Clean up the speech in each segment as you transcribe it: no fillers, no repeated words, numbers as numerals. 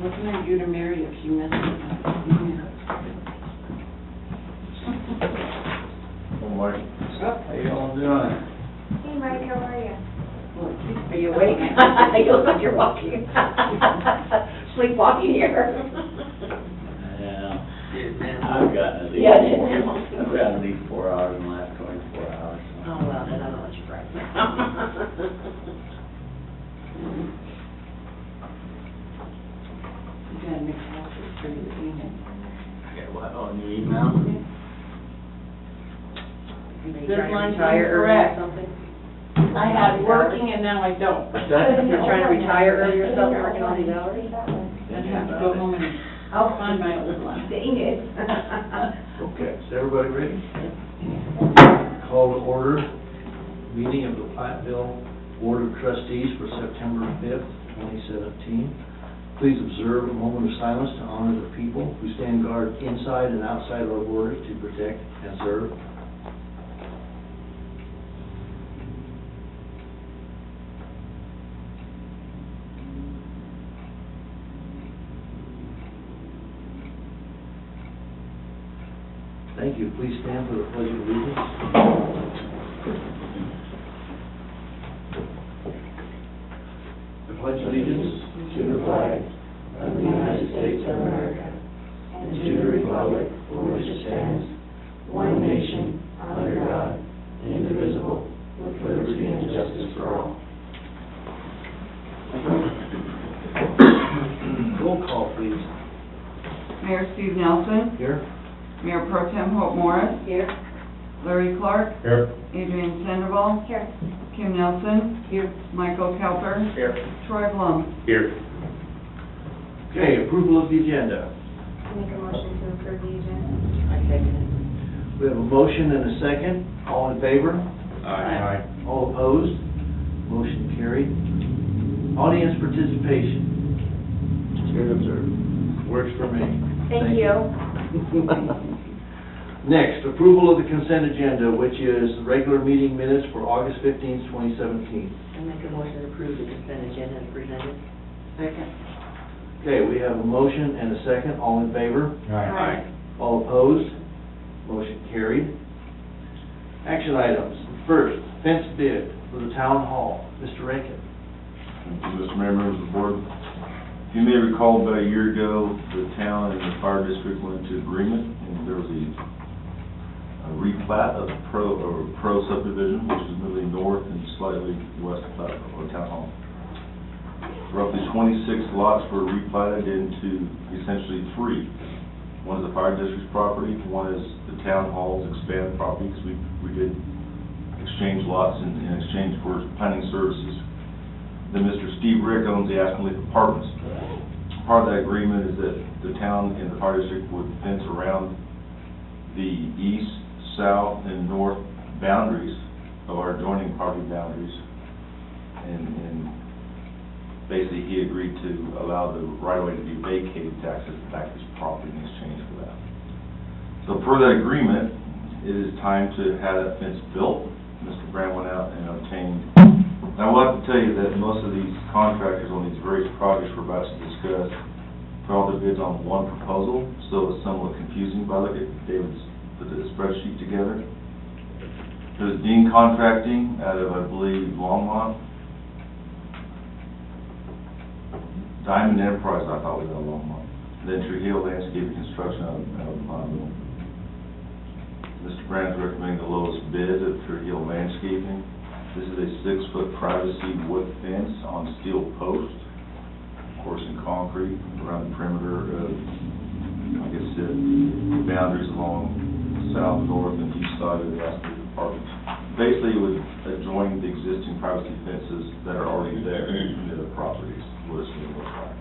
Looking at you to marry if she messed it up. Oh, Mike. How you all doing? Hey Mike, how are you? Are you awake? You look like you're walking. Sleepwalking here. Yeah. I've gotten at least, Yeah, I did. I've gotten at least 4 hours in the last 24 hours. So. Oh, well, then I don't want you right now. You gotta make passes for your email. Okay, what, oh, new email? This line's incorrect. I had working and now I don't. What's that? You're trying to retire early yourself, working all these hours? I'd have to go home and find my old one. Dang it. Okay, is everybody ready? Call to order, meeting of the Platteville Board of Trustees for September 5th, 2017. Please observe a moment of silence to honor the people who stand guard inside and outside our borders to protect and serve. Thank you. Please stand for the Pledge of Allegiance. I pledge allegiance to the flag of the United States of America and to the republic for which it stands, one nation, under God, indivisible, with liberty and justice for all. Roll call, please. Mayor Steve Nelson, Here. Mayor Pro Tem Hope Morris, Here. Larry Clark, Here. Adrian Sandoval, Here. Kim Nelson, Here. Michael Kelper, Here. Troy Blum. Here. Okay, approval of the agenda. Make a motion to approve the agenda. I second it. We have a motion and a second. All in favor? Aye. All opposed? Motion carried. Audience participation. Here to observe. Works for me. Thank you. Next, approval of the consent agenda, which is the regular meeting minutes for August 15th, 2017. I make a motion to approve the consent agenda as presented. Second. Okay, we have a motion and a second. All in favor? Aye. All opposed? Motion carried. Action items. First, fence bid for the town hall. Mr. Rankin. Thank you, Mr. Mayor, members of the board. You may recall about a year ago, the town and the fire district went into agreement, and there was a replat of pro subdivision, which is moving north and slightly west of town hall. Roughly 26 lots were replatted into essentially 3. One is the fire district's property, one is the town hall's expanded property, because we did exchange lots in exchange for planning services. Then Mr. Steve Rick owns the Aspen Leaf Apartments. Part of that agreement is that the town and the fire district would fence around the east, south, and north boundaries of our adjoining property boundaries. And basically, he agreed to allow the right-of-way to be vacated to access back his property in exchange for that. So per that agreement, it is time to have that fence built. Mr. Brand went out and obtained. Now, I will have to tell you that most of these contractors on these various projects we're about to discuss put all their bids on one proposal, so it's somewhat confusing. But I look at David's put the spreadsheet together. There's Dean Contracting out of, I believe, Longmont. Diamond Enterprise, I thought was out of Longmont. Then Trujillo Landscaping Construction out of Montville. Mr. Brand's recommending the lowest bid of Trujillo Landscaping. This is a 6-foot privacy wood fence on steel posts, of course in concrete, around the perimeter of, like I said, the boundaries along south, north, and east side of the Aspen Apartments. Basically, it would adjoin the existing privacy fences that are already there in the properties, what it's going to look like.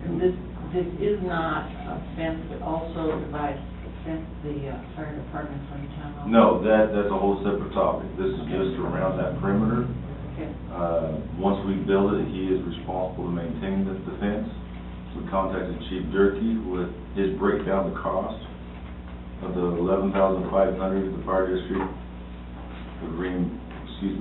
And this is not a fence that also divides the fire department from town hall? No, that's a whole separate topic. This is just around that perimeter. Okay. Once we build it, he is responsible to maintain the fence. We contacted Chief Durkee with his breakdown of the cost of the $11,500 the fire district agreement, let's see,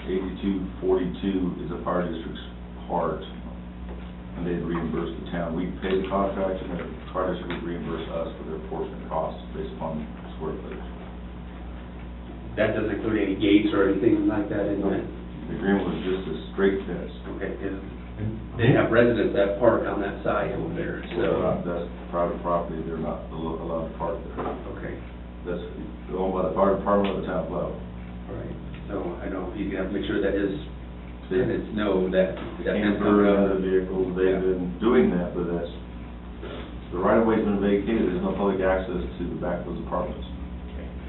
8242 is the fire district's part, and they'd reimburse the town. We pay the contract, and the fire district would reimburse us for their portion of costs based upon square footage. That doesn't include any gates or anything like that in that? The agreement was just a straight fence. Okay, and they have residents that park on that side over there, so, That's private property, they're not allowed to park there. okay, That's owned by the fire department or the town of Platte. all right. So I know you have to make sure that his tenants know that that's Camper coming and up. the vehicles, they've been doing that, but that's, the right of way's been vacated, there's no public access to the back of those apartments.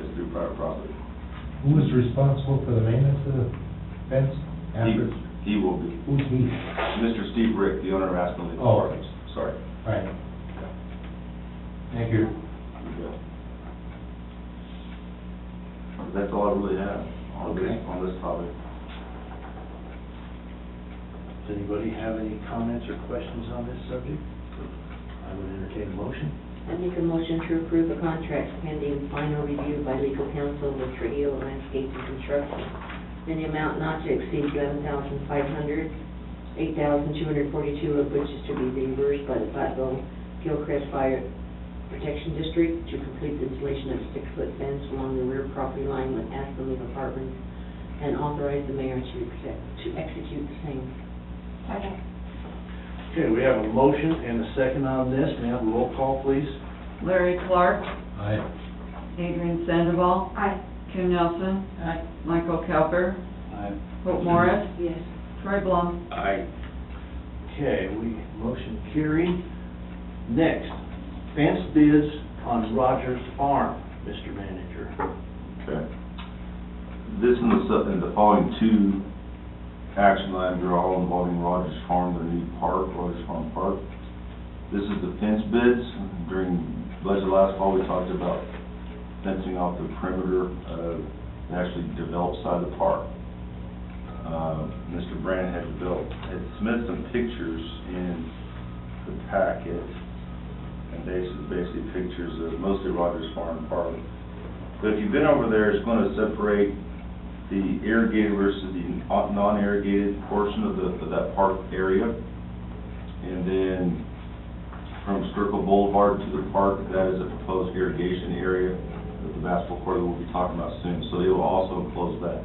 It's through private property. Who is responsible for the maintenance of the fence after? He will be. Who's he? Mr. Steve Rick, the owner of Aspen Leaf Oh. Apartments. Sorry. Right. Thank you. That's all I really have on this, Okay. on this topic. Does anybody have any comments or questions on this subject? I would entertain a motion. I make a motion to approve a contract pending final review by legal counsel with Trujillo Landscape and Construction in the amount not to exceed $11,500, $8,242 of which is to be reimbursed by the Platteville Gilchrist Fire Protection District to complete the installation of a 6-foot fence along the rear property line with Aspen Leaf Apartments and authorize the mayor to execute the same. Second. Okay, we have a motion and a second on this. May I have a roll call, please? Larry Clark, Aye. Adrian Sandoval, Aye. Kim Nelson, Aye. Michael Calper, Aye. Hope Morris, Yes. Troy Blum. Aye. Okay, motion carried. Next, fence bids on Rogers Farm, Mr. Manager. Okay. This and the following two action items are all involving Rogers Farm, their new park, Rogers Farm Park. This is the fence bids. During budget last fall, we talked about fencing off the perimeter of the actually developed side of the park. Mr. Brand had submitted some pictures in the packet, and basically pictures of mostly Rogers Farm Park. But if you've been over there, it's going to separate the irrigated versus the non-irrigated portion of that park area. And then from Skirkle Boulevard to the park, that is a proposed irrigation area with the basketball court that we'll be talking about soon. So they will also enclose that.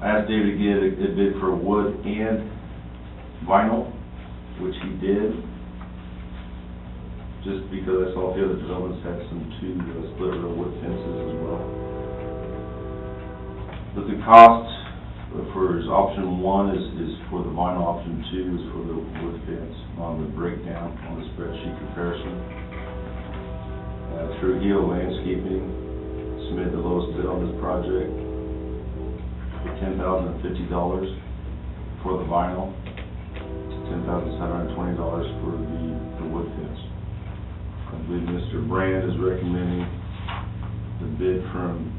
I asked David to get a bid for wood and vinyl, which he did, just because I saw the other developments had some two split rail wood fences as well. But the cost for option one is for the vinyl, option two is for the wood fence on the breakdown on the spreadsheet comparison. Trujillo Landscaping submitted the lowest bid on this project for $10,050 for the vinyl, $10,720 for the wood fence. I believe Mr. Brand is recommending the bid from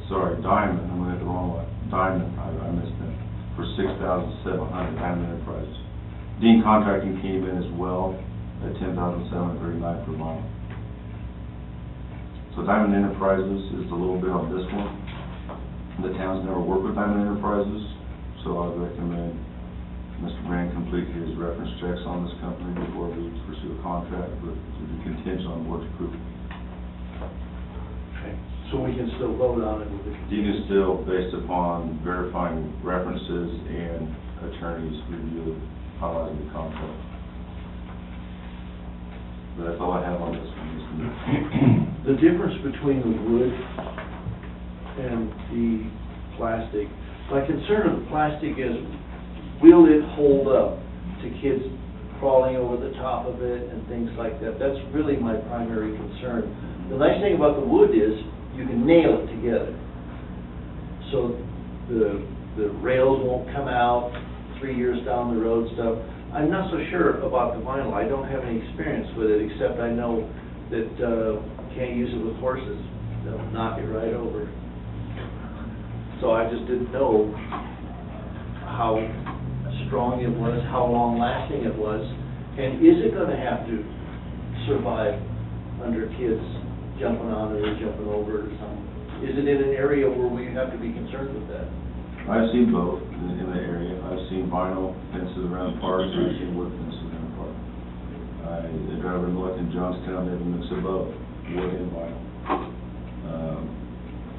Diamond, I'm looking at the wrong one. Diamond, I missed them, for $6,700, Diamond Enterprises. Dean Contracting came in as well at $10,739 for vinyl. So Diamond Enterprises is a little bit on this one. The town's never worked with Diamond Enterprises, so I would recommend Mr. Brand complete his reference checks on this company before we pursue a contract, but to be contingent on board's approval. Okay, so we can still vote on it with the... You can still, based upon verifying references and attorneys' review of finalizing the contract. But that's all I have on this one, Mr. Mayor. The difference between the wood and the plastic, my concern of the plastic is, will it hold up to kids crawling over the top of it and things like that? That's really my primary concern. The nice thing about the wood is, you can nail it together. So the rails won't come out 3 years down the road stuff. I'm not so sure about the vinyl. I don't have any experience with it, except I know that you can't use it with horses. They'll knock it right over. So I just didn't know how strong it was, how long lasting it was, and is it gonna have to survive under kids jumping on it or jumping over it or something? Is it in an area where we have to be concerned with that? I've seen both in the area. I've seen vinyl fences around parks, I've seen wood fences around parks. I drive in North in Johnstown, they have a mix of both, wood and vinyl.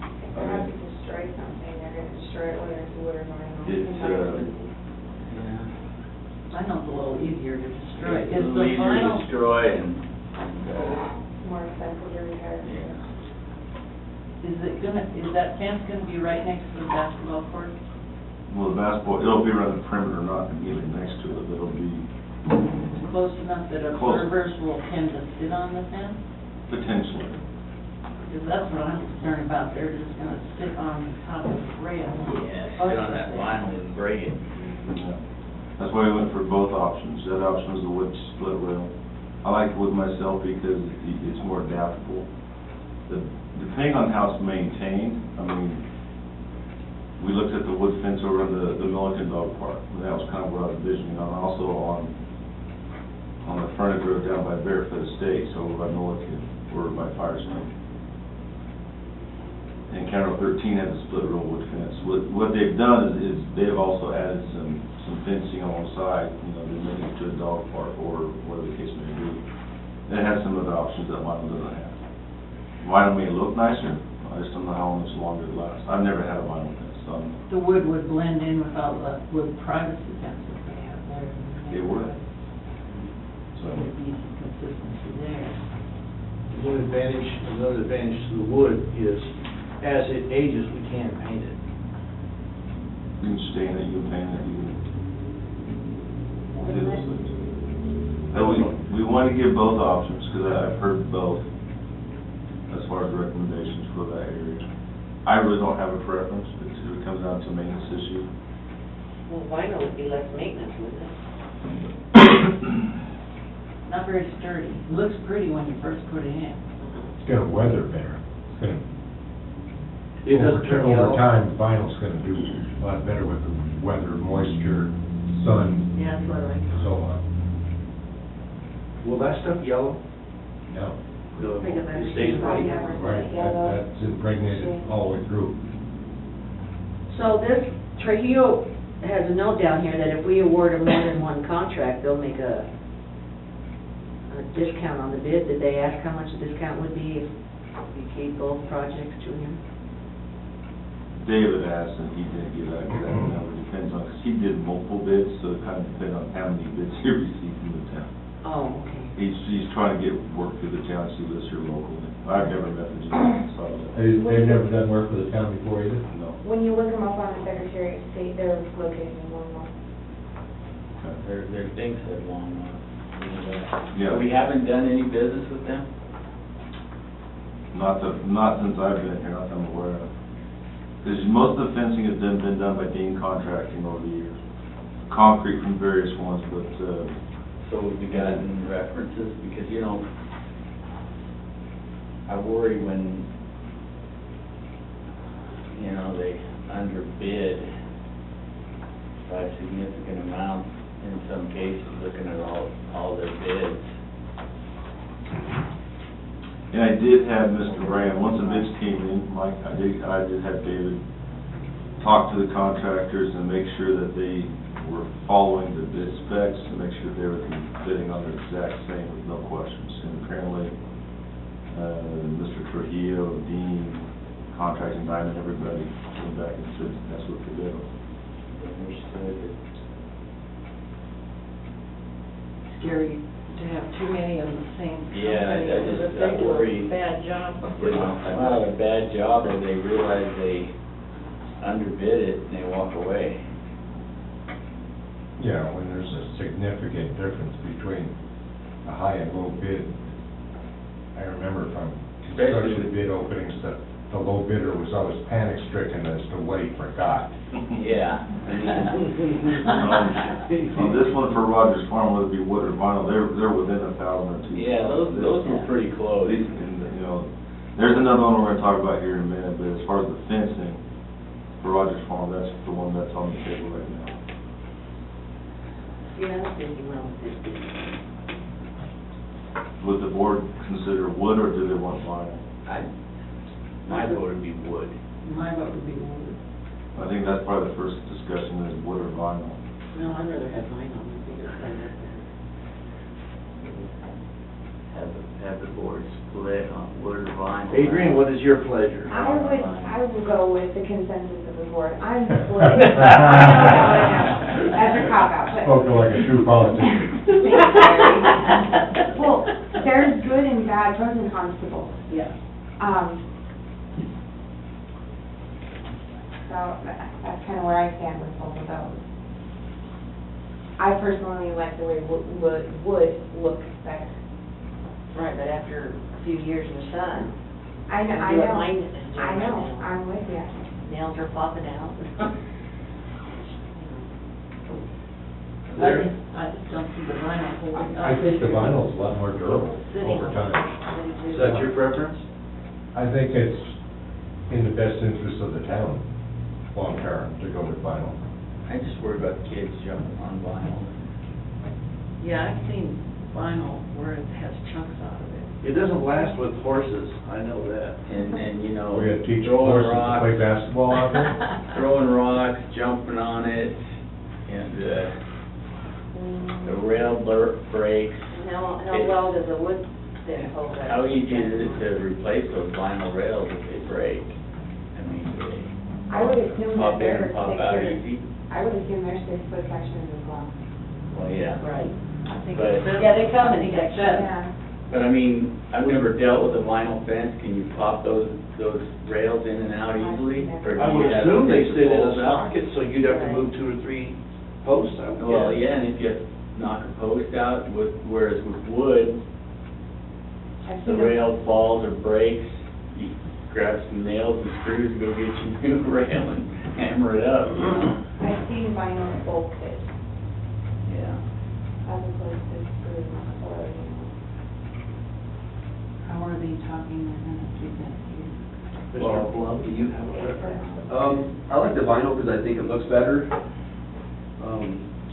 If they have to destroy something, they're gonna destroy it whether it's wood or vinyl. It's, Vinyl's a little easier to destroy. It's Is a the little easier to vinyl, destroy and, More expensive to repair. is that fence gonna be right next to the basketball court? Well, the basketball, it'll be around the perimeter, not immediately next to it, but it'll be Close enough that Close. observers will tend to sit on the fence? potentially. Because that's what I'm concerned about, they're just gonna sit on top of the rail. yeah, sit on that vinyl and break it. Yeah. That's why we went for both options. That option was the wood split rail. I like wood myself because it's more adaptable. Depending on how it's maintained, I mean, we looked at the wood fence over in the Milliken Dog Park, and that was kind of what I was envisioning. And also on the frontage road down by Barefoot Estates, over by Milliken, or by Firestone. And County Road 13 has a split rail wood fence. What they've done is they've also added some fencing on the side, you know, they make it to a dog park or whatever the case may be. It has some other options that vinyl doesn't have. Vinyl may look nicer, I just don't know how much longer it lasts. I've never had a vinyl fence, so The wood would blend in with all the wood privacy fences they have there. it would. So there'd be some consistency there. Another advantage to the wood is, as it ages, we can paint it. You can stain it, you can paint it, you can do those things. And we want to give both options, because I've heard both, as far as recommendations for that area. I really don't have a preference, it comes down to a maintenance issue. Well, vinyl would be less maintenance, wouldn't it? Not very sturdy. It looks pretty when you first put it in. It's gonna weather better. It's gonna, It doesn't turn yellow. over time, vinyl's gonna do a lot better with the weather, moisture, sun, Yeah, that's what I like. so on. Will that stuff yellow? Yeah. It stays white. Right, that's impregnated all the way through. So this, Trujillo has a note down here that if we award them more than one contract, they'll make a discount on the bid. Did they ask how much the discount would be if we gave both projects to him? David asked, and he didn't give that exact number, depends on, because he did multiple bids, so it kind of depends on how many bids he received from the town. Oh, okay. He's trying to get work through the town, see what's here locally. I've never met the gentleman, so, They've never done work for the town before either? no. When you look them up on the Secretary of State, they're located in Longmont. Their thing said Longmont. Yeah. We haven't done any business with them? Not since I've been here, not that I'm aware of. Because most of the fencing has been done by Dean Contracting over the years. Concrete from various ones, but, So have we gotten references? Because, you know, I worry when, you know, they underbid by a significant amount in some cases, looking at all their bids. and I did have Mr. Brand, once the bids came in, Mike, I did have David talk to the contractors and make sure that they were following the bid specs and make sure they were bidding on the exact same with no questions. And apparently, Mr. Trujillo, Dean, Contracting Diamond, everybody came back and said that's what they did. Understood. Scary to have too many of the same company. Yeah, I worry. Bad job. You know, it's not a bad job, or they realize they underbid it and they walk away. Yeah, when there's a significant difference between a high and low bid. I remember from construction bid openings that the low bidder was always panic stricken as to what he forgot. Yeah. On this one for Rogers Farm, whether it be wood or vinyl, they're within 1,000 or 2,000. Yeah, those were pretty close. And, you know, there's another one we're gonna talk about here in a minute, but as far as the fencing for Rogers Farm, that's the one that's on the table right now. Yeah, I was thinking, well, this bid. Would the board consider wood or do they want vinyl? My vote would be wood. My vote would be wood. I think that's probably the first discussion is wood or vinyl. No, I'd rather have mine on, I think it's better. Have the board split on wood or vinyl. Adrian, what is your pleasure? I will go with the consensus of the board. I'm split. I know. That's a cop-out, but. Spoken like a true politician. Well, there's good and bad, pros and cons to both. Yeah. So that's kind of where I stand with both of those. I personally like the way wood look better. Right, but after a few years in the sun, I know, I do what know. mine is doing I right know, now. I'm with you. Nails are popping out. I just don't see the vinyl holding up. I think the vinyl's a lot more durable Sitting over on time. Is that your preference? I think it's in the best interest of the town, long term, to go with vinyl. I just worry about the kids jumping on vinyl. Yeah, I've seen vinyl where it has chunks out of it. It doesn't last with horses, I know that. And, you know, We're gonna teach throwing horses to rocks, play basketball out there? throwing rocks, jumping on it, and, the rail breaks. How well does the wood then hold up? How easy is it to replace those vinyl rails if they break? I mean, I would assume they that pop in they're and pop out 6 easy. I would assume they're 6-foot sections as well. Well, yeah. Right. I think But- it says. Yeah, they come in I think it sections. says. Yeah. But I mean, I've never dealt with a vinyl fence. Can you pop those rails in and out easily? Or do I you would have to assume they take the sit in a poles out? socket, so you'd have to move 2 or 3 posts, I would Well, guess. yeah, and if you knock a post out, whereas with wood, I've the seen them- rail falls or breaks, you grab some nails and screws, go get your new rail and hammer it up, you know? I've seen vinyl bolt fit Yeah. as opposed to screws or, How are they talking they're gonna do that here? Mr. Blum, do you have a preference? I like the vinyl because I think it looks better.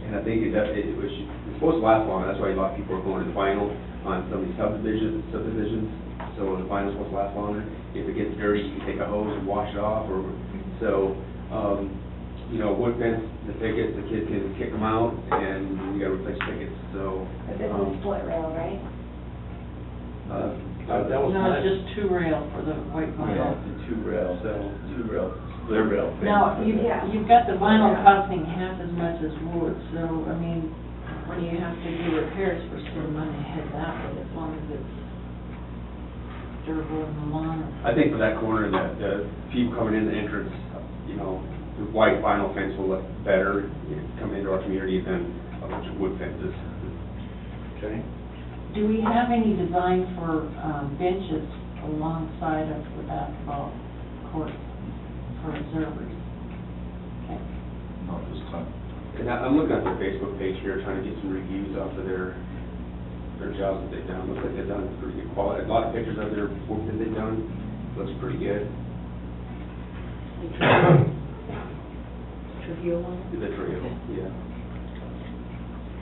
And I think it's supposed to last long, that's why a lot of people are going to vinyl on some of these subdivisions. So the vinyl's supposed to last longer. If it gets dirty, you can take a hose and wash it off, or, so, you know, wood fence, the pickets, the kids can kick them out, and you gotta replace pickets, so. but this is split rail, right? That was No, my... it's just 2 rail for the white Yeah, vinyl. the two rail, split rail fence. Now, Yeah. you've got the vinyl costing half as much as wood, so, I mean, when you have to do repairs for some money, head that way, as long as it's durable in the long run. I think for that corner, that the people coming in the entrance, you know, the white vinyl fence will look better coming into our community than a bunch of wood fences. Okay. Do we have any design for benches alongside of the basketball court for observers? Okay. Not this time. And I'm looking at their Facebook page here, trying to get some reviews off of their jobs that they've done. Looks like they've done pretty good quality. A lot of pictures of their work that they've done, looks pretty good. Trujillo one? The trail, yeah.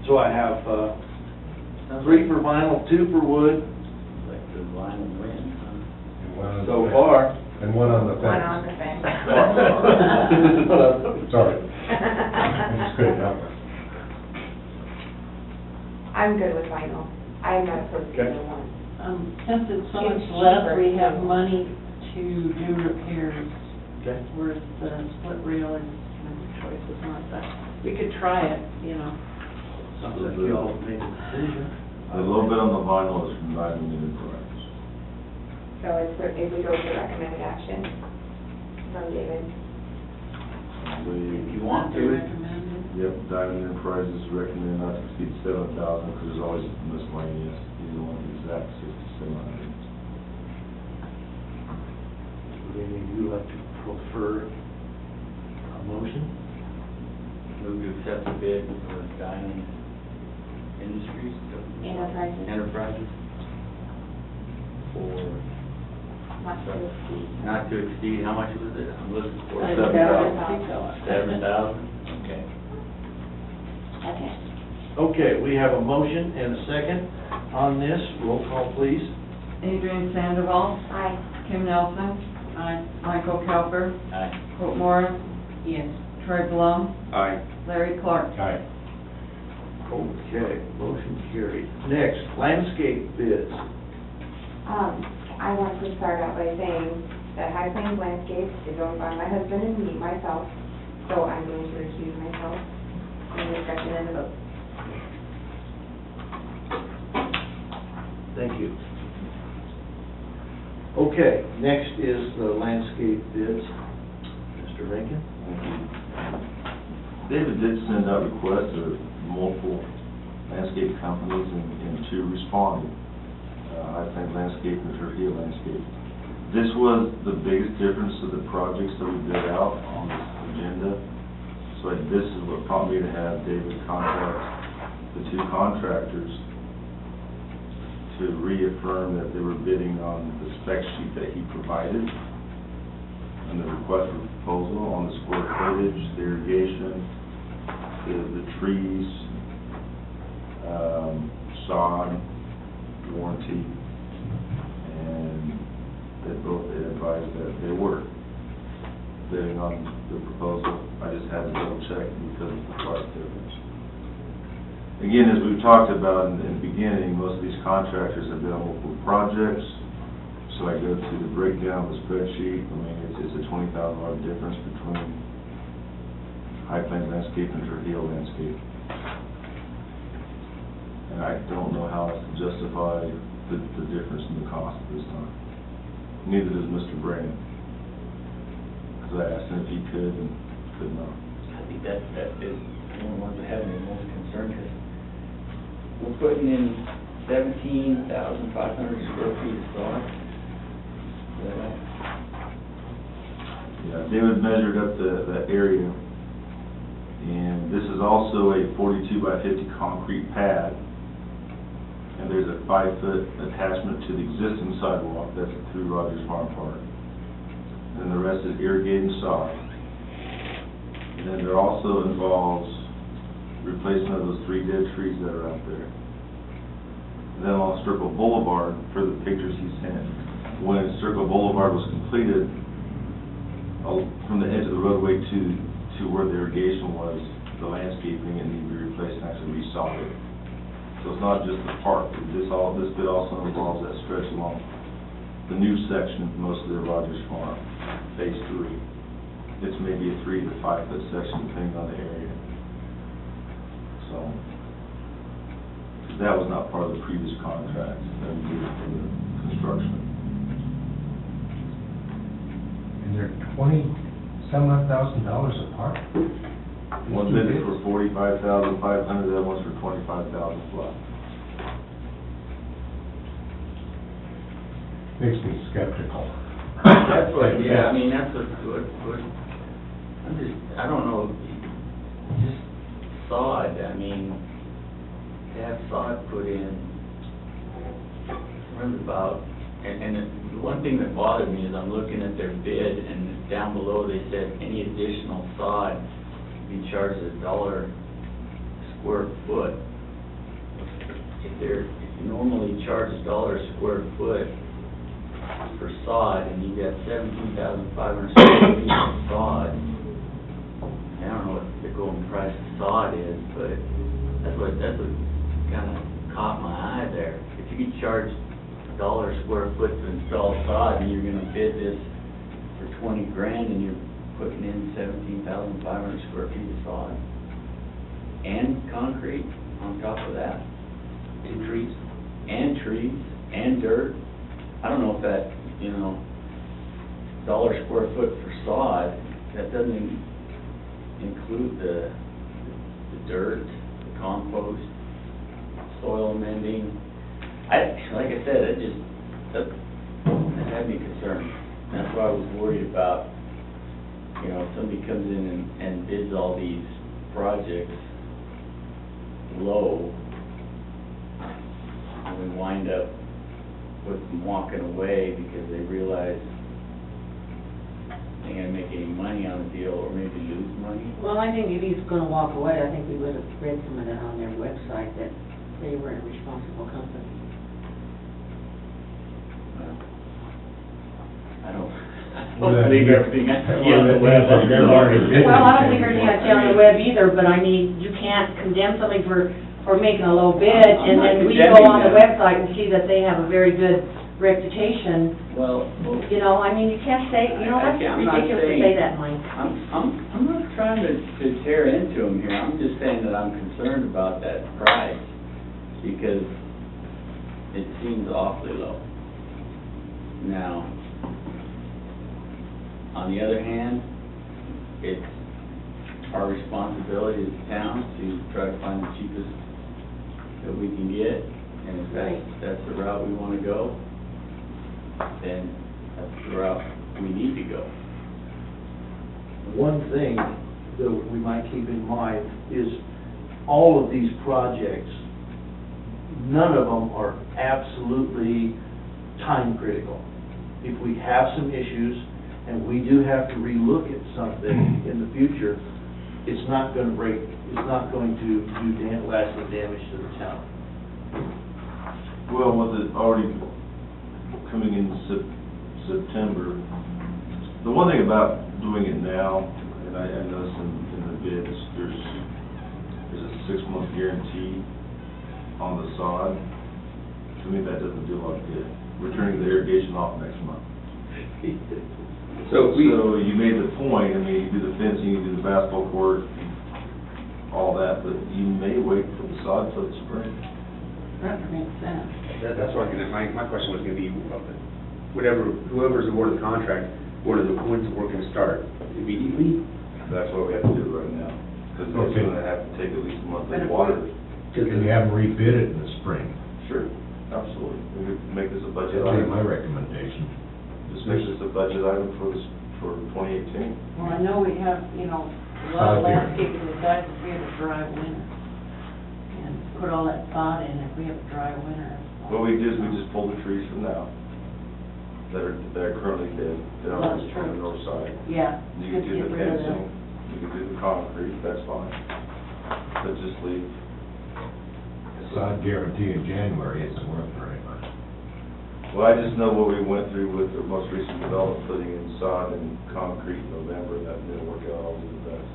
So I have 3 for vinyl, 2 for wood, Like the vinyl wins, huh? And one on the so fence. far. And one on the One on fence. the fence. Sorry. I just couldn't help it. I'm good with vinyl. I'm not opposed to Okay. either one. Since it's so much It's less, cheaper. we have money to do repairs, Okay. whereas the split rail is, the choice is not that. We could try it, you know. Sounds like we all made a decision. A little bit on the vinyl is from Diamond and Price. So if we go to recommended action from David. If you want to. Recommend it. Yep, Diamond Enterprises recommend not to exceed 7,000, because there's always miscellaneous, you don't want the exact 6,700. Would any of you like to prefer a motion? Move to accept the bid for Diamond Industries. Enterprises. For Not to exceed. not to exceed, how much was it? I'm looking for 7,000. 7,000, okay. Okay. Okay, we have a motion and a second on this. Roll call, please. Adrian Sandoval, Aye. Kim Nelson, Aye. Michael Calper, Aye. Hope Morris, Yes. Troy Blum, Aye. Larry Clark. Aye. Okay, motion carried. Next, landscape bids. I want to start out by saying that High Plains Landscape is owned by my husband and me, myself, so I'm going to recuse myself in the discussion and the vote. Thank you. Okay, next is the landscape bids. Mr. Rankin? David did send out requests to multiple landscape companies and two responded. I think Landscape and Trujillo Landscape. This was the biggest difference of the projects that we bid out on this agenda. So this is what prompted me to have David contact the two contractors to reaffirm that they were bidding on the spec sheet that he provided and the request for proposal on the square footage, the irrigation, the trees, sod, warranty, and they both advised that they were bidding on the proposal. I just had to double check because of the price difference. Again, as we've talked about in the beginning, most of these contractors have been on multiple projects. So I go to the breakdown of the spreadsheet. I mean, it's a $20,000 difference between High Plains Landscape and Trujillo Landscape. And I don't know how to justify the difference in the cost this time. Neither does Mr. Brandon. Because I asked him if he could and could not. I think that is one of the ones that have me most concerned, because we're putting in 17,500 square feet of sod. Yeah, David measured up that area. And this is also a 42 by 50 concrete pad. And there's a 5-foot attachment to the existing sidewalk that's through Rogers Farm Park. And the rest is irrigating sod. And then there also involves replacement of those 3 dead trees that are out there. And then on Circle Boulevard, for the pictures he sent, when Circle Boulevard was completed, from the edge of the roadway to where the irrigation was, the landscaping, it needed to be replaced and actually resodded. So it's not just the park. This bid also involves that stretch along the new section, mostly of Rogers Farm, phase 3. It's maybe a 3 to 5 foot section depending on the area. So that was not part of the previous contract that we did for the construction. And they're $20-some-odd thousand apart? One bid is for $45,500, the other one's for $25,000 plus. Makes me skeptical. That's what, yeah, I mean, that's what, I don't know, just sod, I mean, to have sod put in, runs about, and the one thing that bothered me is I'm looking at their bid, and down below they said any additional sod be charged $1 square foot. If you normally charge $1 square foot for sod, and you've got 17,500 square feet of sod, I don't know what the going price of sod is, but that's what kind of caught my eye there. If you could charge $1 square foot to install sod, and you're gonna bid this for 20 grand, and you're putting in 17,500 square feet of sod, and concrete on top of that, and trees, and dirt. I don't know if that, $1 square foot for sod, that doesn't include the dirt, the compost, soil amending. Like I said, that had me concerned. That's why I was worried about, if somebody comes in and bids all these projects low, and we wind up with them walking away because they realize they ain't gonna make any money on the deal, or maybe lose money. Well, I think if he's gonna walk away, I think we would have read some of that on their website, that they were a responsible company. I don't, Leave everything I see on the web. Well, I don't think there's anything on the web either, but I mean, you can't condemn somebody for making a low bid, and then we go on the website and see that they have a very good reputation. Well, You know, I mean, you can't say, you know, that's I'm not ridiculous to saying- say that, Mike. I'm not trying to tear into them here, I'm just saying that I'm concerned about that price, because it seems awfully low. Now, on the other hand, it's our responsibility as a town to try to find the cheapest that we can get, and if that's the route we wanna go, then that's the route we need to go. One thing that we might keep in mind is all of these projects, none of them are absolutely time critical. If we have some issues and we do have to relook at something in the future, it's not going to do lasting damage to the town. Well, with it already coming in September, the one thing about doing it now, and I noticed in the bids, there's a 6-month guarantee on the sod. To me, that doesn't do a lot of good. We're turning the irrigation off next month. So we, So you made the point, I mean, you do the fencing, you do the basketball court, all that, but you may wait for the sod till the spring. That makes sense. that's what my question was gonna be, whoever's awarded the contract, when's the work gonna start? Immediately? That's why we have to do it right now, because it's Okay. gonna have to take at least a month But of if water. Can you have them rebid it in the spring? Sure, absolutely. We could make this a budget That'd be my item. recommendation. Just make this a budget item for 2018. Well, I know we have, a lot Sod of here. landscaping besides if we have a dry winter. And put all that sod in if we have a dry winter. What we did is we just pulled the trees from now that are currently dead, down on That's the true. north side. Yeah. You can just do get the rid of fencing, them. you can do the concrete, that's fine. But just leave. Sod guarantee in January isn't worth very much. Well, I just know what we went through with the most recent development, putting in sod and concrete in November, that didn't work out all the best.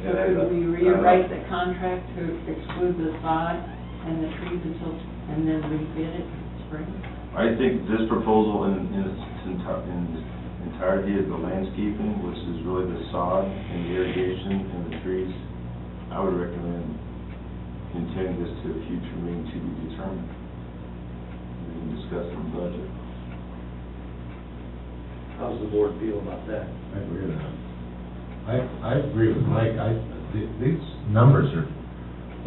So could we rewrite the contract to exclude the sod and the trees and then rebid it in spring? I think this proposal in its entirety is the landscaping, which is really the sod and the irrigation and the trees. I would recommend continuing this to a future meeting to be determined. We can discuss the budget. How does the board feel about that? I agree with that. I agree with Mike. These numbers are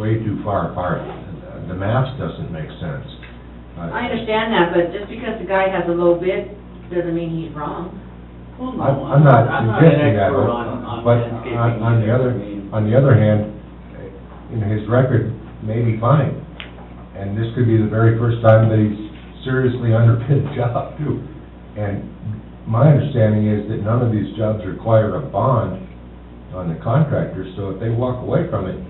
way too far apart. The math doesn't make sense. I understand that, but just because the guy has a low bid, doesn't mean he's wrong. Well, no, I'm not suggesting that, an expert on but landscaping on the either. other, I mean, on the other hand, his record may be fine. And this could be the very first time that he's seriously underbid a job too. And my understanding is that none of these jobs require a bond on the contractor, so if they walk away from it,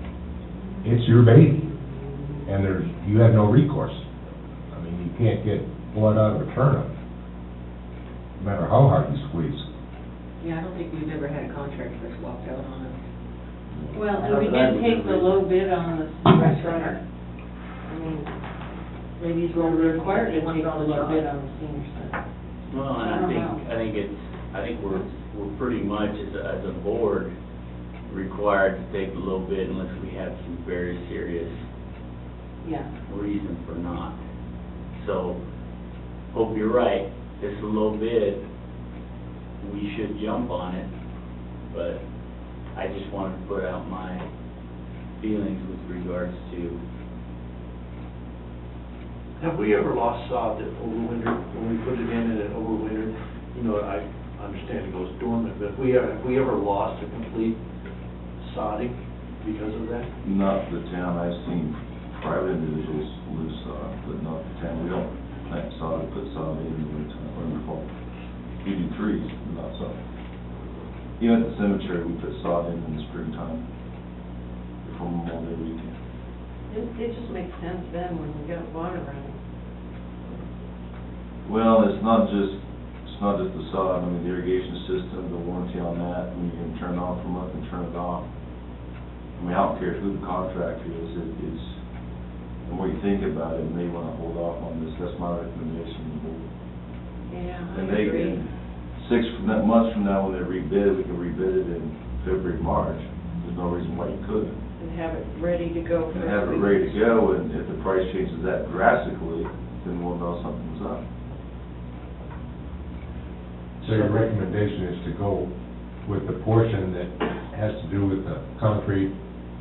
it's your baby. And you have no recourse. I mean, you can't get blood out of a turnip, no matter how hard you squeeze. Yeah, I don't think we've ever had a contractor that's walked out on us. Well, and we did take the low bid on the senior center. I mean, maybe he's going to be required to take the low bid on the senior center. Well, I and don't I think we're pretty much as a board required to take the low bid unless we have some very serious Yeah. reason for not. So, hope you're right, it's a low bid, we should jump on it, but I just wanted to put out my feelings with regards to, Have we ever lost sod that overwintered, when we put it in and it overwintered? I understand it goes dormant, but have we ever lost a complete sodding because of that? Not the town, I've seen private individuals lose sod, but not the town. We don't plant sod, put sod in the winter, or in the fall. We do trees, but not sod. Even at the cemetery, we put sod in the springtime before Memorial Day weekend. It just makes sense then when we got water running. Well, it's not just It's not just the sod, I mean, the irrigation system, the warranty on that, I mean, you can turn it on from up and turn it off. I mean, I don't care who the contractor is, it's, the more you think about it, you may wanna hold off on this, that's my recommendation. Yeah, And I they, agree. 6 months from now, when they rebid it, we can rebid it in February, March. There's no reason why you couldn't. And have it ready to go. And have it ready to go, and if the price changes that drastically, then we'll know something's up. So your recommendation is to go with the portion that has to do with the concrete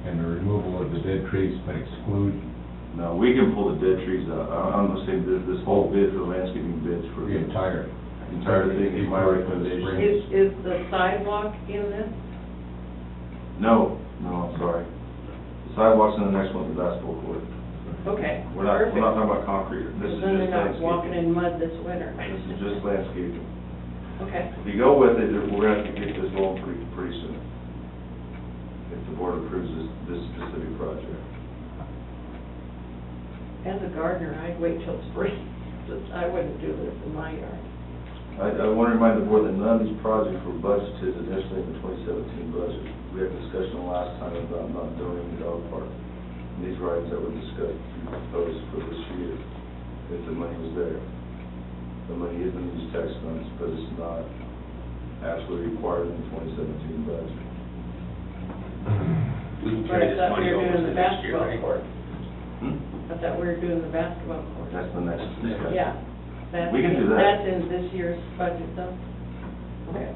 and the removal of the dead trees, but exclude No, we can pull the dead trees out. I'm not saying this whole bid for the landscaping bids for the entire. entire thing is my recommendation. Is the sidewalk in this? No, I'm sorry. The sidewalks in the next one, the basketball court. Okay. We're not Perfect. talking about concrete. This is Then just they're not walking landscaping. in mud this winter. This is just landscaping. Okay. If you go with it, we're gonna have to get this going pretty soon. If the board approves this specific project. As a gardener, I'd wait till spring, I wouldn't do this in my yard. I want to remind the board that none of these projects were budgeted initially in the 2017 budget. We had discussion last time about not donating the dog park. And these were items that were discussed, proposed for this year, if the money was there. The money is in these tax funds, but it's not absolutely required in the 2017 budget. We can But carry I this thought money we were over doing to the next year, basketball right? court. Hmm? I thought we were doing the basketball court. That's the next discussion. Yeah. That's We can do in- that. That's in this year's budget though? Okay.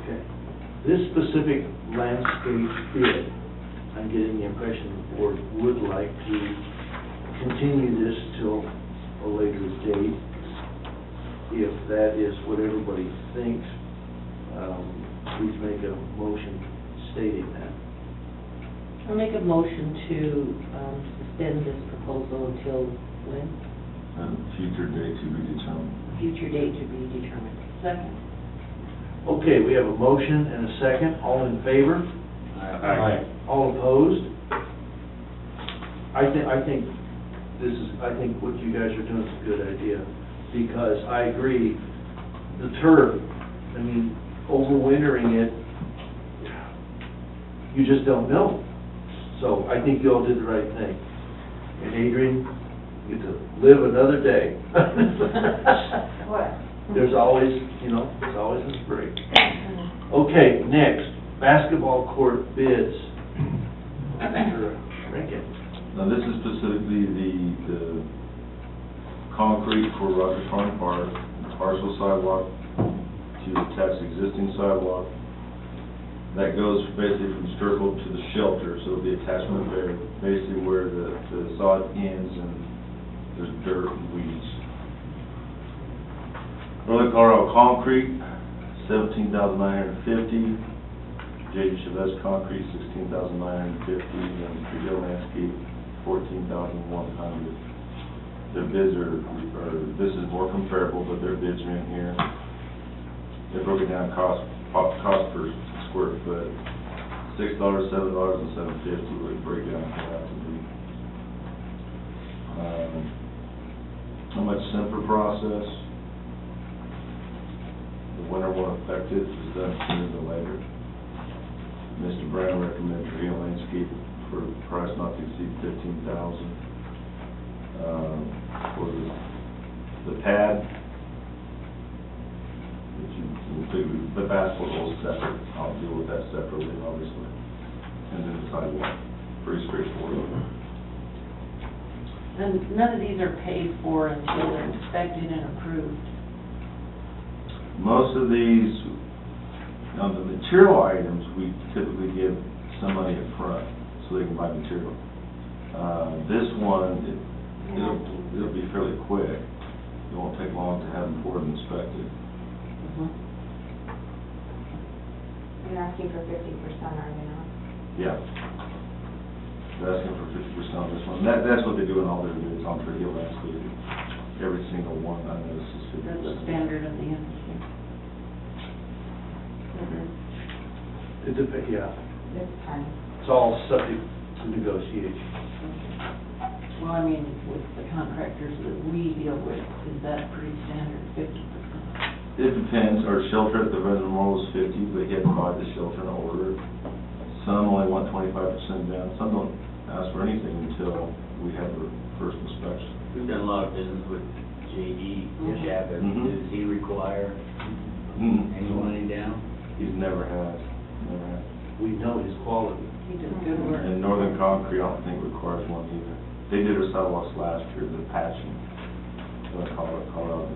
Okay. This specific landscape bid, I'm getting the impression the board would like to continue this till a later date. If that is what everybody thinks, please make a motion stating that. I'll make a motion to suspend this proposal until when? Future date to be determined. Future date to be determined. Second. Okay, we have a motion and a second. All in favor? Aye. All opposed? I think what you guys are doing is a good idea, because I agree, the turf, I mean, overwintering it, you just don't know. So I think you all did the right thing. And Adrian, you get to live another day. What? There's always, there's always a spring. Okay, next, basketball court bids. Mr. Rankin. Now, this is specifically the concrete for Rogers Farm Park, partial sidewalk to attach existing sidewalk. That goes basically from Sturkle to the shelter, so the attachment there, basically where the sod ends and there's dirt and weeds. Northern Colorado Concrete, $17,950. J.D. Chavez Concrete, $16,950, and Trujillo Landscape, $14,100. Their bids are, this is more comparable, but their bids are in here. They broke it down cost per square foot, $6, $7, and $7.50 would break down for that to be. A much simpler process. The winter won't affect it, it's done sooner than later. Mr. Brown recommended Trujillo Landscape for a price not to exceed $15,000. For the pad, the basketball is separate, I'll deal with that separately, obviously. And then the sidewalk, pretty straightforward. And none of these are paid for until they're inspected and approved. Most of these, the material items, we typically give some money up front so they can buy material. This one, it'll be fairly quick. It won't take long to have them poured and inspected. You're asking for 50%, are you not? Yeah. They're asking for 50% on this one. That's what they do in all their bids on Trujillo Landscape. Every single one I notice is 50%. That's a standard in the industry. It depends, yeah. This time. It's all subject to negotiation. Well, I mean, with the contractors that we deal with, is that pretty standard, 50%? It depends, our shelter at the Veteran Memorial is 50, but you have to buy the shelter and order it. Some only want 25% down, some don't ask for anything until we have the first inspection. We've done a lot of business with J.E. Chavez. Mhm. Does he require any money down? He's never has. We know his quality. He does good work. And Northern Concrete, I don't think requires one either. They did our sidewalks last year, the patching, Colorado.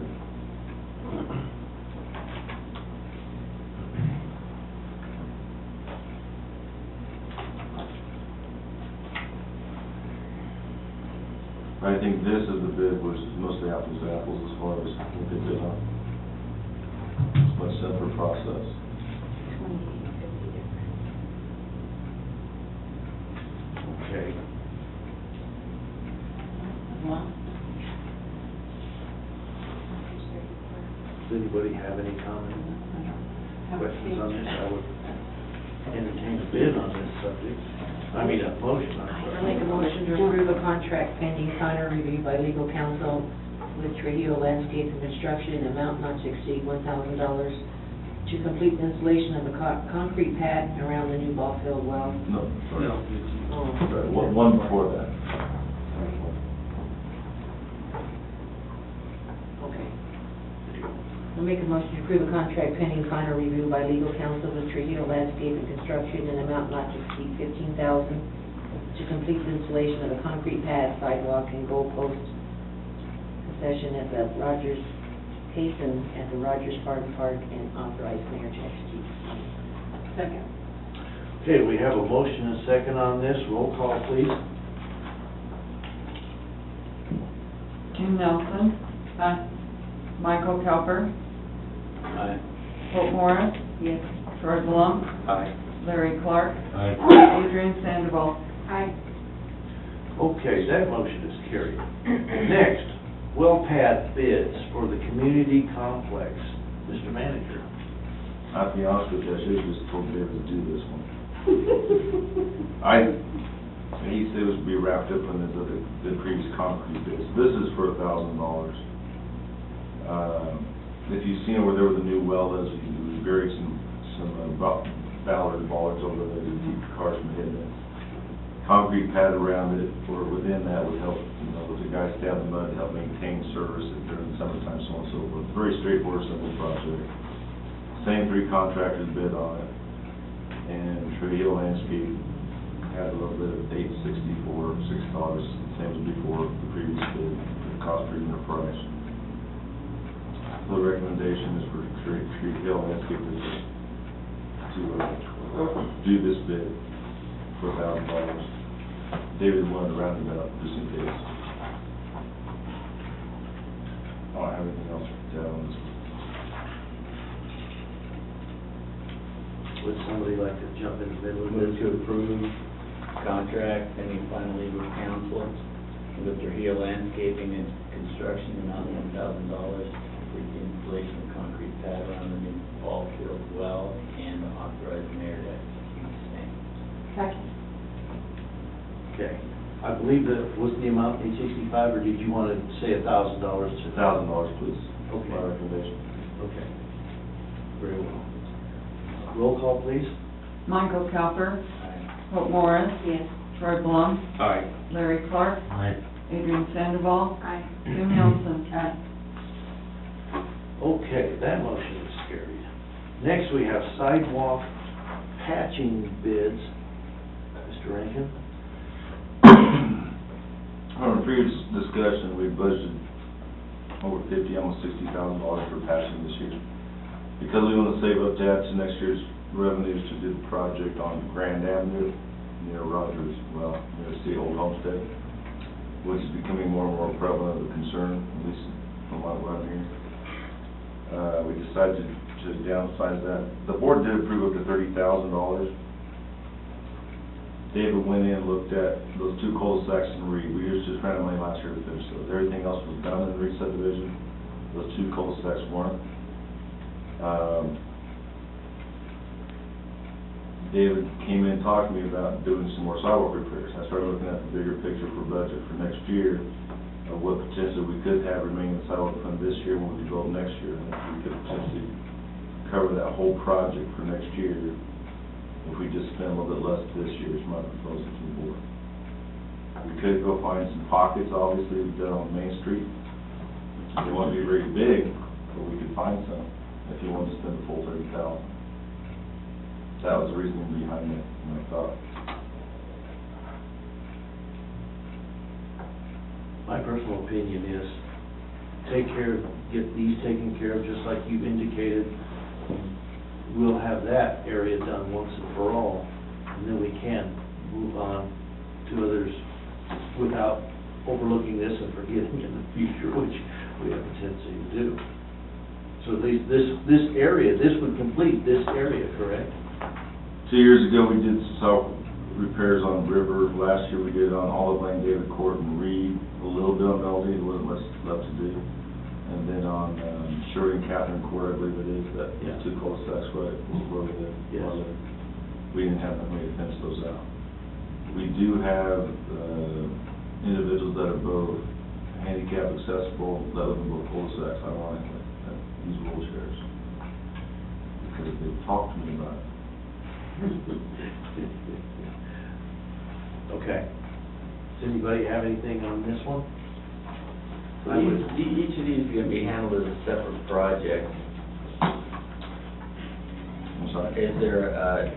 I think this is the bid, which is mostly apples to apples as far as what they bid on. It's a much simpler process. Okay. Well, Does anybody have any comments, questions on this? I would entertain a bid on this subject. I mean, a motion, I'm I sorry. make a motion to approve a contract pending final review by legal counsel with Trujillo Landscape and Construction in amount not to exceed $1,000 to complete the installation of a concrete pad around the new ball field well. No, sorry. Oh. Sorry, one before that. Okay. I'll make a motion to approve a contract pending final review by legal counsel with Trujillo Landscape and Construction in amount not to exceed $15,000 to complete the installation of a concrete pad, sidewalk, and goal post concession at the Rogers Payson at the Rogers Farm Park and authorize mayor to execute. second. Okay, we have a motion and a second on this. Roll call, please. Jim Nelson. Aye. Michael Cowper. Aye. Hope Morris. Yes. Troy Blum. Aye. Larry Clark. Aye. Adrian Sandoval. Aye. Okay, that motion is carried. Next, well pad bids for the community complex. Mr. Manager. I'll be honest with you, I should have just told David to do this one. He said it was to be wrapped up in the previous concrete bids. This is for $1,000. If you've seen where there was a new well, we buried some ballard bollards over there to keep cars from hitting it. Concrete pad around it, or within that would help, with the guys stay out in the mud, help maintain service during the summertime, so on and so forth. Very straightforward, simple project. Same three contractors bid on it, and Trujillo Landscape had a little bit of $8.64, $6, same as before, the previous bid, the cost per unit price. The recommendation is for Trujillo Landscape to do this bid for $1,000. David wanted to round it up just in case. I don't have anything else to add on this one. Would somebody like to jump in the middle of Move this? to approve contract pending final legal counsel with Trujillo Landscaping and Construction amount of $1,000 for the installation of concrete pad around the new ball field well and authorize the mayor to execute the same. Second. Okay. I believe that was the amount, $865, or did you want to say $1,000? $1,000, please. Okay. My recommendation. Okay. Very well. Roll call, please. Michael Cowper. Aye. Hope Morris. Yes. Troy Blum. Aye. Larry Clark. Aye. Adrian Sandoval. Aye. Jim Nelson. Okay, that motion is carried. Next, we have sidewalk patching bids. Mr. Rankin? On a previous discussion, we budgeted over $50,000, almost $60,000 for patching this year. Because we want to save up to add to next year's revenues to do the project on Grand Avenue near Rogers, well, near the old homestead, which is becoming more and more prevalent of a concern, at least from what I'm hearing. We decided to downsize that. The board did approve up to $30,000. David went in and looked at those two cul-de-sacs in Reed. We used just random money last year to finish those. Everything else was done in the Reed subdivision. Those two cul-de-sacs weren't. David came in and talked to me about doing some more sidewalk repairs. I started looking at the bigger picture for budget for next year. what potentially we could have remaining in sidewalk fund this year when we develop next year. And if we could potentially cover that whole project for next year, if we just spend a little bit less this year, is my proposal to the board. We could go find some pockets, obviously, down on Main Street. They won't be very big, but we could find some, if you want to spend the full $30,000. That was the reasoning behind it, my thought. My personal opinion is, get these taken care of, just like you indicated. We'll have that area done once and for all, and then we can move on to others without overlooking this and forgetting in the future, which we have a tendency to do. So at least this area, this would complete this area, correct? 2 years ago, we did some repairs on River. Last year, we did on Olive Lane, David Court, and Reed. A little bit on Melody, there wasn't much left to do. And then on Shirley and Catherine Court, I believe it is, that Yeah. 2 cul-de-sacs where we live. Yes. We didn't have enough money to finish those out. We do have individuals that are both handicap accessible, that live in both cul-de-sacs, ironically, that use wheelchairs. Because they talked to me about it. Okay. Does anybody have anything on this one? So each of these are gonna be handled as a separate project. I'm sorry. Is there a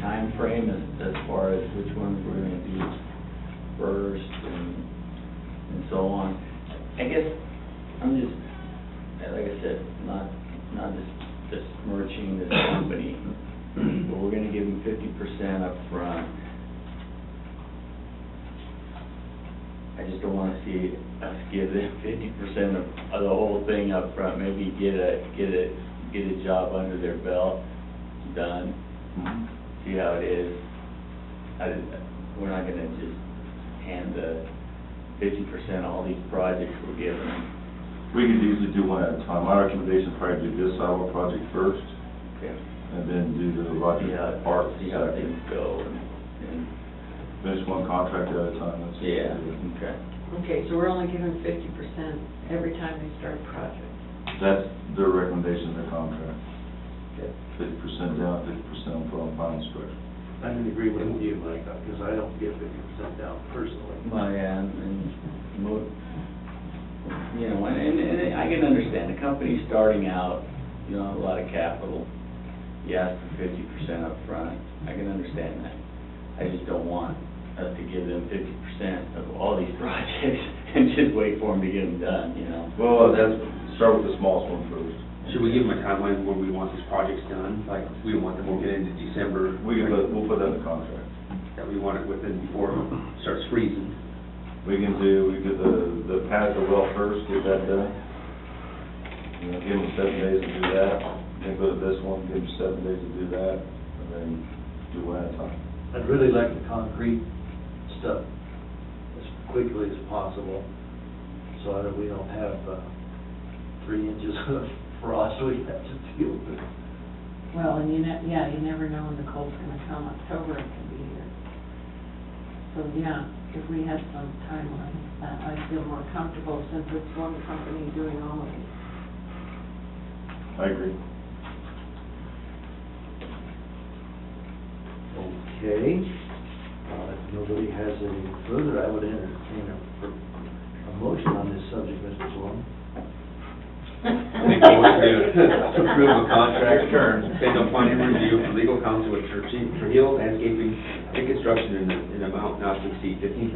time frame as far as which ones we're gonna do first and so on? I guess, I'm just, like I said, not just besmirching this company, but we're gonna give them 50% up front. I just don't wanna see us give them 50% of the whole thing up front. Maybe get a job under their belt, done, see how it is. We're not gonna just hand the 50% all these projects we're giving them. We could easily do one at a time. My recommendation is probably do this sidewalk project first, Okay. and then do the Roger Park See how second. things go and, Finish one contract at a time, that's. yeah, okay. Okay, so we're only giving 50% every time they start a project. That's their recommendation in their contract. Okay. 50% down, 50% for on final inspection. I'm in agreement with you, Mike, because I don't get 50% down personally. You know, and I can understand, the company's starting out, you know, a lot of capital. You ask for 50% up front. I can understand that. I just don't want us to give them 50% of all these projects and just wait for them to get them done, you know? Well, start with the smallest one first. Should we give them a timeline when we want these projects done? Like, we don't want them to get into December. We'll put that in the contract. That we want it within, before it starts freezing. We get the pad, the well first, get that done. You know, give them 7 days to do that. Then go to this one, give them 7 days to do that, and then do one at a time. I'd really like the concrete stuff as quickly as possible, so that we don't have 3 inches of frost we have to deal with. Well, and you never know when the cold's gonna come. October it can be here. So, yeah, if we had some timeline, I'd feel more comfortable since it's one company doing all of it. I agree. Okay, if nobody has any further, I would entertain a motion on this subject, Mr. Sloan. Make a motion to approve a contract based on funding review for legal counsel with Trujillo Landscaping and Construction in amount not to exceed $15,000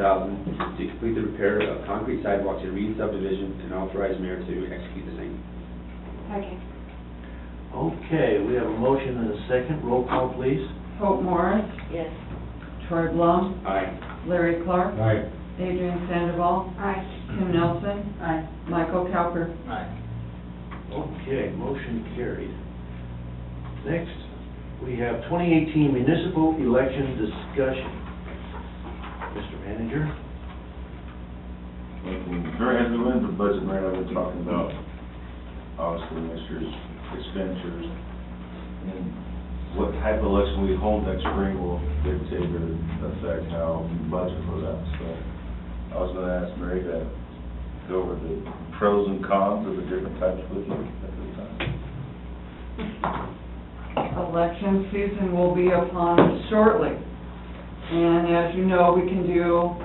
to complete the repair of concrete sidewalks in Reed subdivision and authorize mayor to execute the same. Okay. Okay, we have a motion and a second, roll call please. Hope Morris, Yes. Troy Blum, Aye. Larry Clark, Aye. Adrian Sandoval, Aye. Kim Nelson, Aye. Michael Cowper. Aye. Okay, motion carried. Next, we have 2018 municipal election discussion. Mr. Manager? As we went into the budget, Mayor, I've been talking about, obviously, next year's expenditures, and what type of election we hold next spring will dictate or affect how we budget for that. So I was gonna ask Mary to go over the pros and cons of the different types with you at this time. Election season will be upon us shortly. And as you know, we can do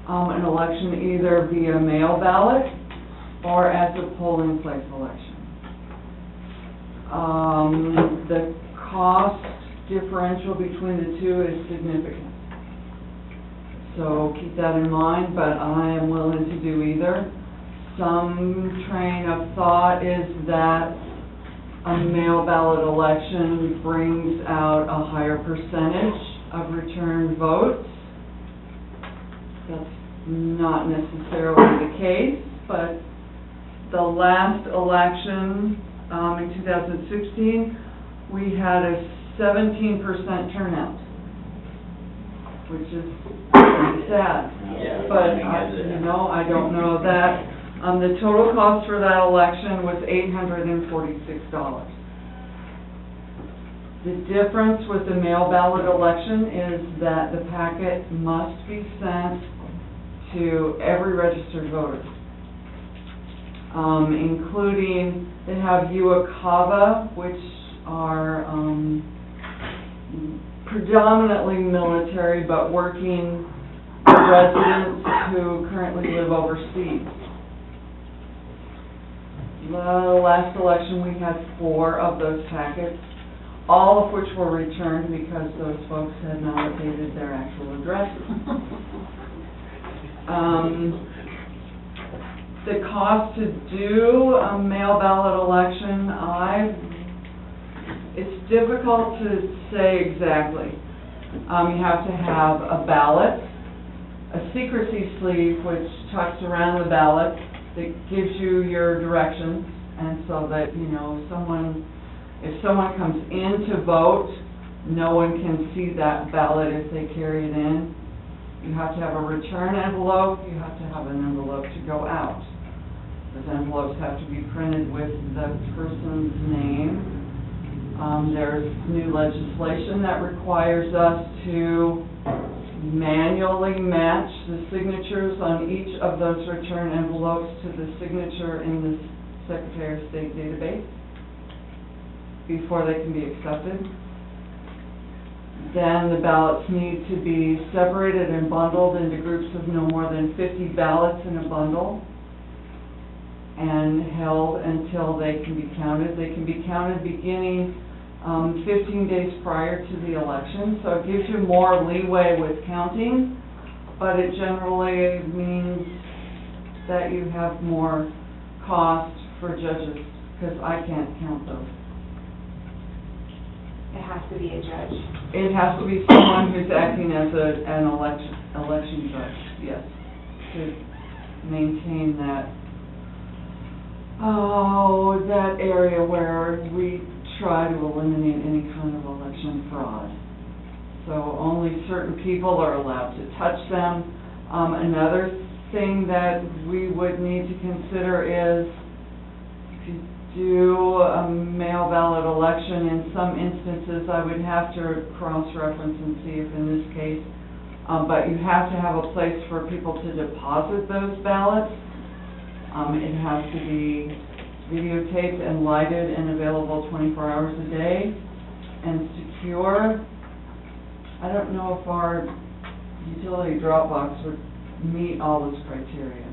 an election either via mail ballot or as a polling place election. The cost differential between the two is significant. So keep that in mind, but I am willing to do either. Some train of thought is that a mail ballot election brings out a higher percentage of return votes. That's not necessarily the case, but the last election, in 2016, we had a 17% turnout, which is pretty sad. Yeah, But, timing is it. you know, I don't know that. The total cost for that election was $846. The difference with the mail ballot election is that the packet must be sent to every registered voter, including, they have UACAVA, which are predominantly military, but working residents who currently live overseas. The last election, we had 4 of those packets, all of which were returned because those folks had not updated their actual addresses. The cost to do a mail ballot election, it's difficult to say exactly. You have to have a ballot, a secrecy sleeve which tucks around the ballot that gives you your directions, and so that, you know, if someone comes in to vote, no one can see that ballot if they carry it in. You have to have a return envelope, you have to have an envelope to go out. Those envelopes have to be printed with the person's name. There's new legislation that requires us to manually match the signatures on each of those return envelopes to the signature in the Secretary of State database before they can be accepted. Then the ballots need to be separated and bundled into groups of no more than 50 ballots in a bundle and held until they can be counted. They can be counted beginning 15 days prior to the election, so it gives you more leeway with counting, but it generally means that you have more cost for judges, because I can't count those. It has to be a judge. It has to be someone who's acting as an election judge, yes, to maintain that, that area where we try to eliminate any kind of election fraud. So only certain people are allowed to touch them. Another thing that we would need to consider is, if you do a mail ballot election, in some instances I would have to cross-reference and see if in this case, but you have to have a place for people to deposit those ballots. It has to be videotaped and lighted and available 24 hours a day and secure. I don't know if our utility drop box would meet all those criteria.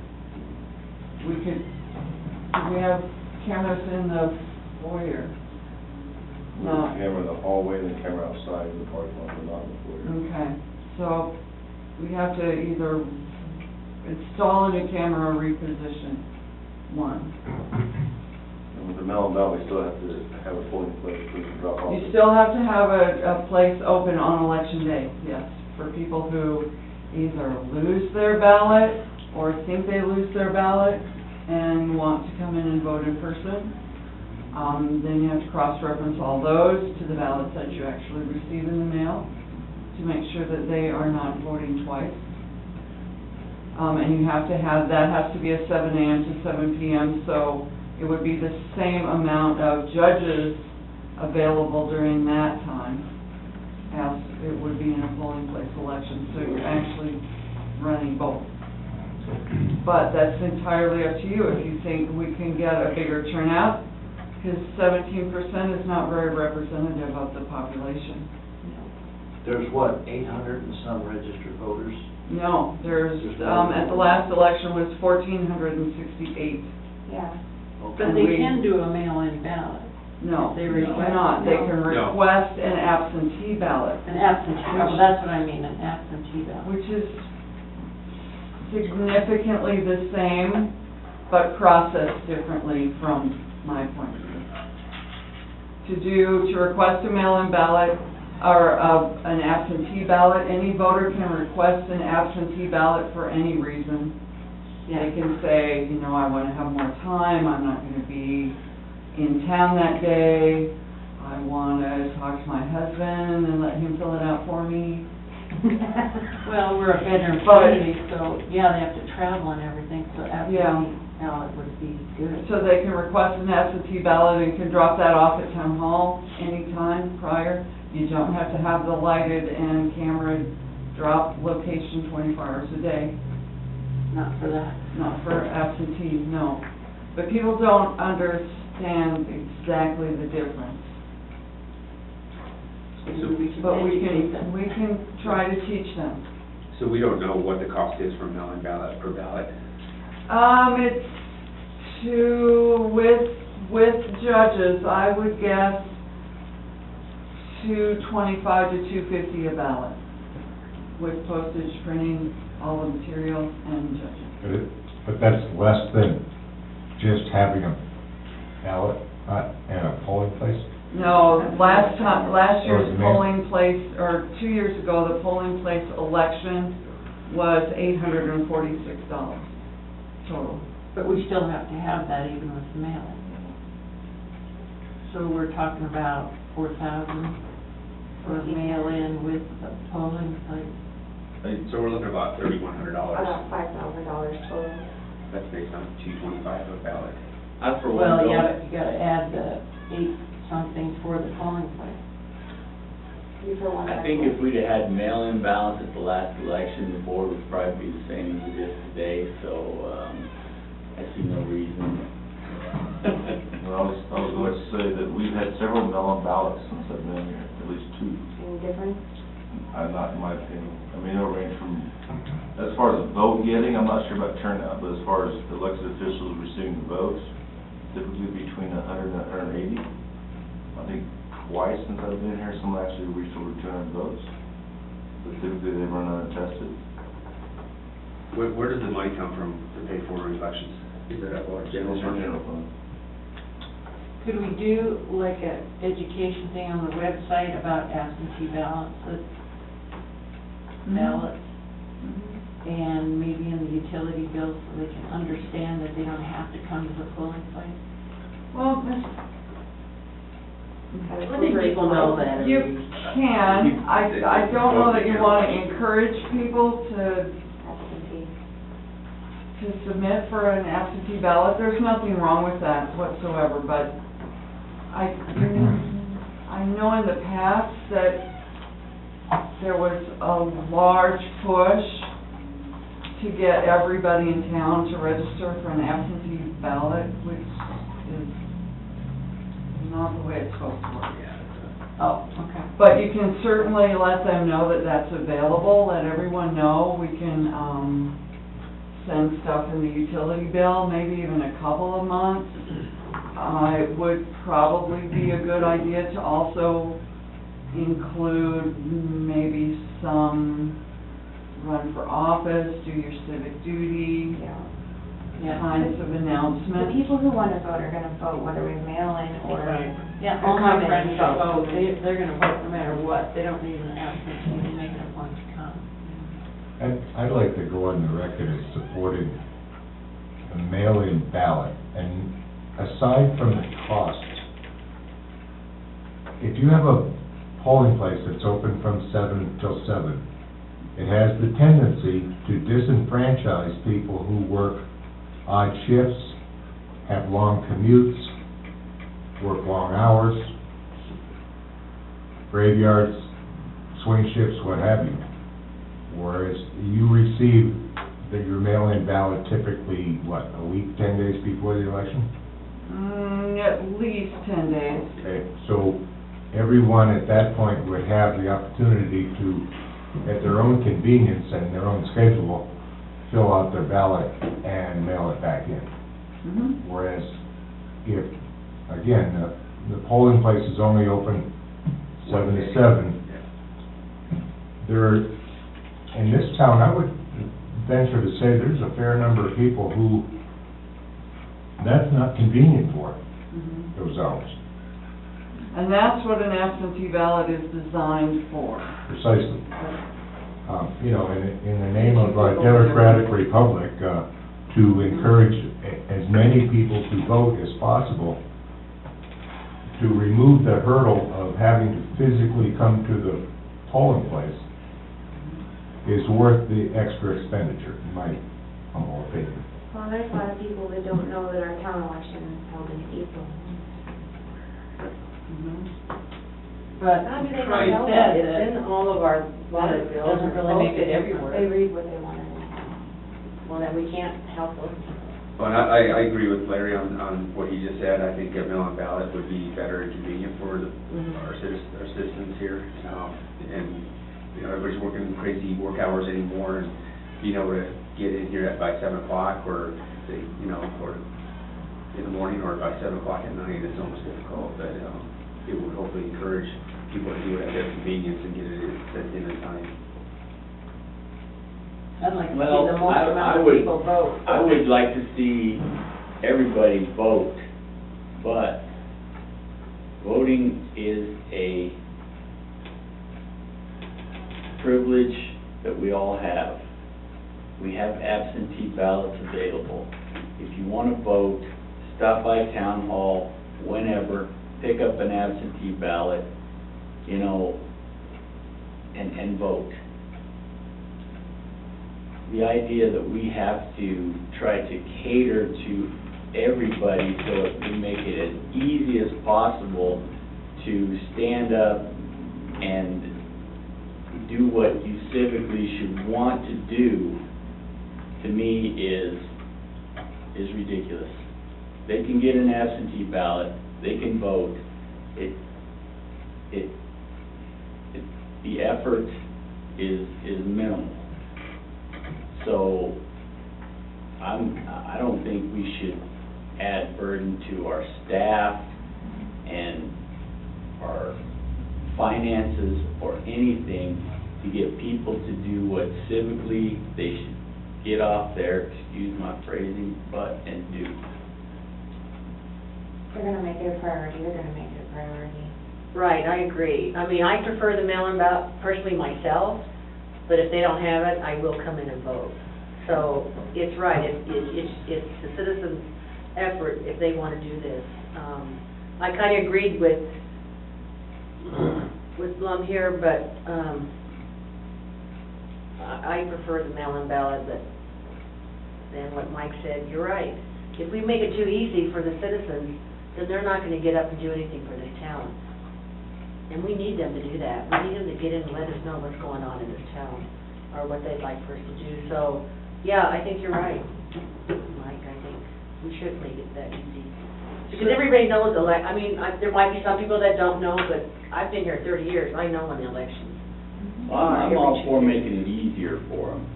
Do we have cameras in the foyer? No. Camera in the hallway and the camera outside in the parking lot, but not in the foyer. Okay, so we have to either install a new camera or reposition one. And with the mail ballot, we still have to have a polling place for the drop off. You still have to have a place open on election day, yes, for people who either lose their ballot or think they lose their ballot and want to come in and vote in person. Then you have to cross-reference all those to the ballots that you actually receive in the mail to make sure that they are not voting twice. And you have to have, that has to be a 7 a.m. to 7 p.m., so it would be the same amount of judges available during that time as it would be in a polling place election, so you're actually running both. But that's entirely up to you, if you think we can get a bigger turnout, because 17% is not very representative of the population. There's what, 800 and some registered voters? No, there's, at the last election was 1,468. Yeah. But they can do a mail-in ballot. No, They they request- cannot, they can No. request an absentee ballot, An absentee, well, that's what I mean, an absentee ballot. which is significantly the same, but processed differently from my point of view. To request a mail-in ballot, or an absentee ballot, any voter can request an absentee ballot for any reason. They can say, you know, I want to have more time, I'm not going to be in town that day, I want to talk to my husband and let him fill it out for me. Well, we're a veteran But- community, so, yeah, they have to travel and everything, so absentee ballot would be good. So they can request an absentee ballot and can drop that off at town hall anytime prior. You don't have to have the lighted and camera drop location 24 hours a day. Not for that. Not for absentee, no. But people don't understand exactly the difference. Maybe should But educate them. we can try to teach them. So we don't know what the cost is for mail-in ballot per ballot? It's with judges, I would guess $225 to $250 a ballot, with postage, printing, all the materials, and judging. But that's less than just having a ballot and a polling place? No, last year's Oh, it's mail. polling place, or 2 years ago, the polling place election was $846 total. But we still have to have that even with the mail-in. So we're talking about 4,000 for mail-in with the polling place. So we're looking at about $3,100. About $5,000 total. That's based on $225 a ballot. I for one Well, don't. yeah, but you gotta add the 8-something for the polling place. You for one. I think if we'd have had mail-in ballots at the last election, the board would probably be the same as it is today, so, I see no reason. Well, I was going to say that we've had several mail-in ballots since I've been here, at least two. Any difference? Not in my opinion. I mean, it'll range from, as far as vote getting, I'm not sure about turnout, but as far as elected officials receiving the votes, typically between 100 and 180. I think twice since I've been here, someone actually reached over 200 votes, but typically they run unattested. Where does the money come from to pay for elections? Is it at our general fund? General fund. Could we do like a education thing on the website about absentee ballots, and maybe in the utility bills so they can understand that they don't have to come to the polling place? Well, I think people know that. you can, I don't know that you want to encourage people to Absentee. submit for an absentee ballot. There's nothing wrong with that whatsoever, but I know in the past that there was a large push to get everybody in town to register for an absentee ballot, which is not the way it's supposed to work. Oh, okay. But you can certainly let them know that that's available, let everyone know. We can, send stuff in the utility bill, maybe even a couple of months. It would probably be a good idea to also include maybe some run for office, do your civic duty, Yeah. kinds of The announcements. people who want to vote are going to vote whether we mail in or. Yeah, or all my come in friends and that vote. vote, they're gonna vote no matter what, they don't need an absentee to make it a point to come. I'd like to go on the record as supporting a mail-in ballot, and aside from the cost, if you have a polling place that's open from 7 till 7, it has the tendency to disenfranchise people who work odd shifts, have long commutes, work long hours, graveyards, swing shifts, what have you. Whereas you receive that your mail-in ballot typically, what, a week, 10 days before the election? At least 10 days. Okay, so everyone at that point would have the opportunity to, at their own convenience and their own schedule, fill out their ballot and mail it back in. Mhm. Whereas if, again, the polling place is only open 7 to 7, there, in this town, I would venture to say there's a fair number of people who that's not convenient for, Mhm. those hours, And that's what an absentee ballot is designed for. precisely. You know, in the name of a democratic republic, to encourage as many people to vote as possible, to remove the hurdle of having to physically come to the polling place is worth the extra expenditure, in my humble opinion. Well, there's a lot of people that don't know that our town election is held in April. Mhm. But How do they Troy not know said that? that It's in all of our water it bills. doesn't really make it everywhere. They read what they want to know. Well, then we can't help them. Well, and I agree with Larry on what he just said. I think a mail-in ballot would be better and convenient for our citizens here. And, you know, everybody's working crazy work hours anymore, and being able to get in here by 7 o'clock, or, you know, or in the morning, or by 7 o'clock at night, it's almost difficult, but it would hopefully encourage people to do it at their convenience and get it sent in in time. I'd like to see Well, the most I amount of would- people vote. I would like to see everybody vote, but voting is a privilege that we all have. We have absentee ballots available. If you want to vote, stop by town hall whenever, pick up an absentee ballot, you know, and vote. The idea that we have to try to cater to everybody so that we make it as easy as possible to stand up and do what you civically should want to do, to me is ridiculous. They can get an absentee ballot, they can vote. The effort is minimal. So, I don't think we should add burden to our staff and our finances or anything to get people to do what civically they should get off their, excuse my phrasing, butt and do. If they're gonna make it a priority, they're gonna make it a priority. Right, I agree. I mean, I prefer the mail-in ballot personally myself, but if they don't have it, I will come in and vote. So, it's right, it's the citizens' effort if they want to do this. I kind of agreed with Blum here, but, I prefer the mail-in ballot, but then what Mike said, you're right. If we make it too easy for the citizens, then they're not going to get up and do anything for this town. And we need them to do that. We need them to get in and let us know what's going on in this town, or what they'd like for us to do. So, yeah, I think you're right, Mike. I think we should make it that easy. Because everybody knows there might be some people that don't know, but I've been here 30 years. I know when the elections. Well, I'm all for making it easier for them,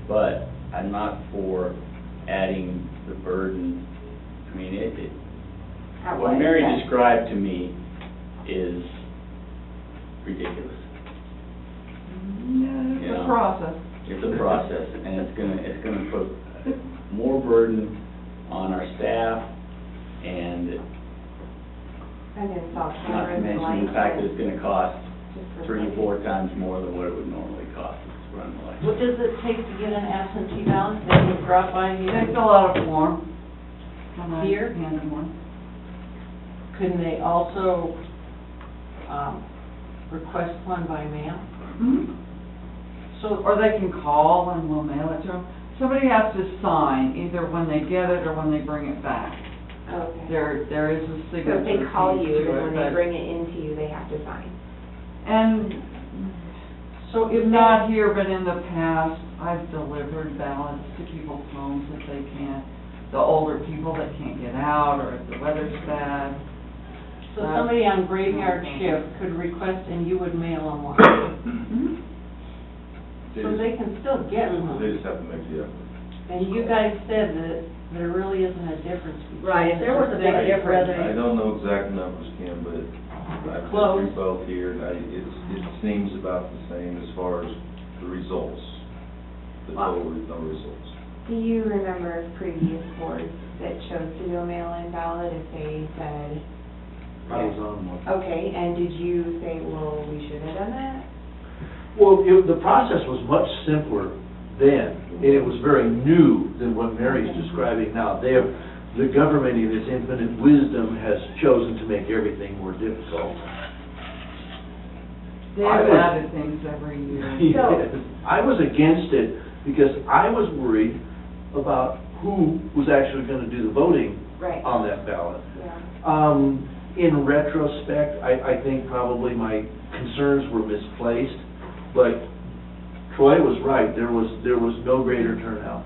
but I'm not for adding the burden. I mean, what Mary described to me is ridiculous. Yeah, it's You know, a process. It's a process, and it's gonna put more burden on our staff, and And then salt not to cameras and mention lights. the fact that it's gonna cost just for 3-4 times more than what it would normally cost us to run the election. What does it take to get an absentee ballot? They would drop by They here? fill out a form. And I Here? handed one. Couldn't they also, request one by mail? Mhm. So, Or they can call and we'll mail it to them. Somebody has to sign either when they get it or when they bring it back. Okay. There is a So signature. if they call piece you, to then it, when they but- bring it into you, they have to sign. And So if Not here, but in the past, I've delivered ballots to people's homes if they can't, the older people that can't get out, or if the weather's bad. So somebody on graveyard shift could request and you would mail them one, Mhm. so they can still get They one. just have to make the effort. And you guys said that there really isn't a difference between. Right, if there was a big They'd difference, rather- I don't know exact numbers, Kim, but I've been Close. through both here, and it seems about the same as far as the results, the total results. Do you remember previous boards that chose to do a mail-in ballot if they said? I was on one. Okay, and did you say, well, we should have done that? Well, the process was much simpler then, and it was very new than what Mary's describing now. The government in its infinite wisdom has chosen to make everything more difficult. They've I was- added things every year. Yes. I was against it because I was worried about who was actually going to do the voting Right, on that ballot. yeah. In retrospect, I think probably my concerns were misplaced, but Troy was right, there was no greater turnout.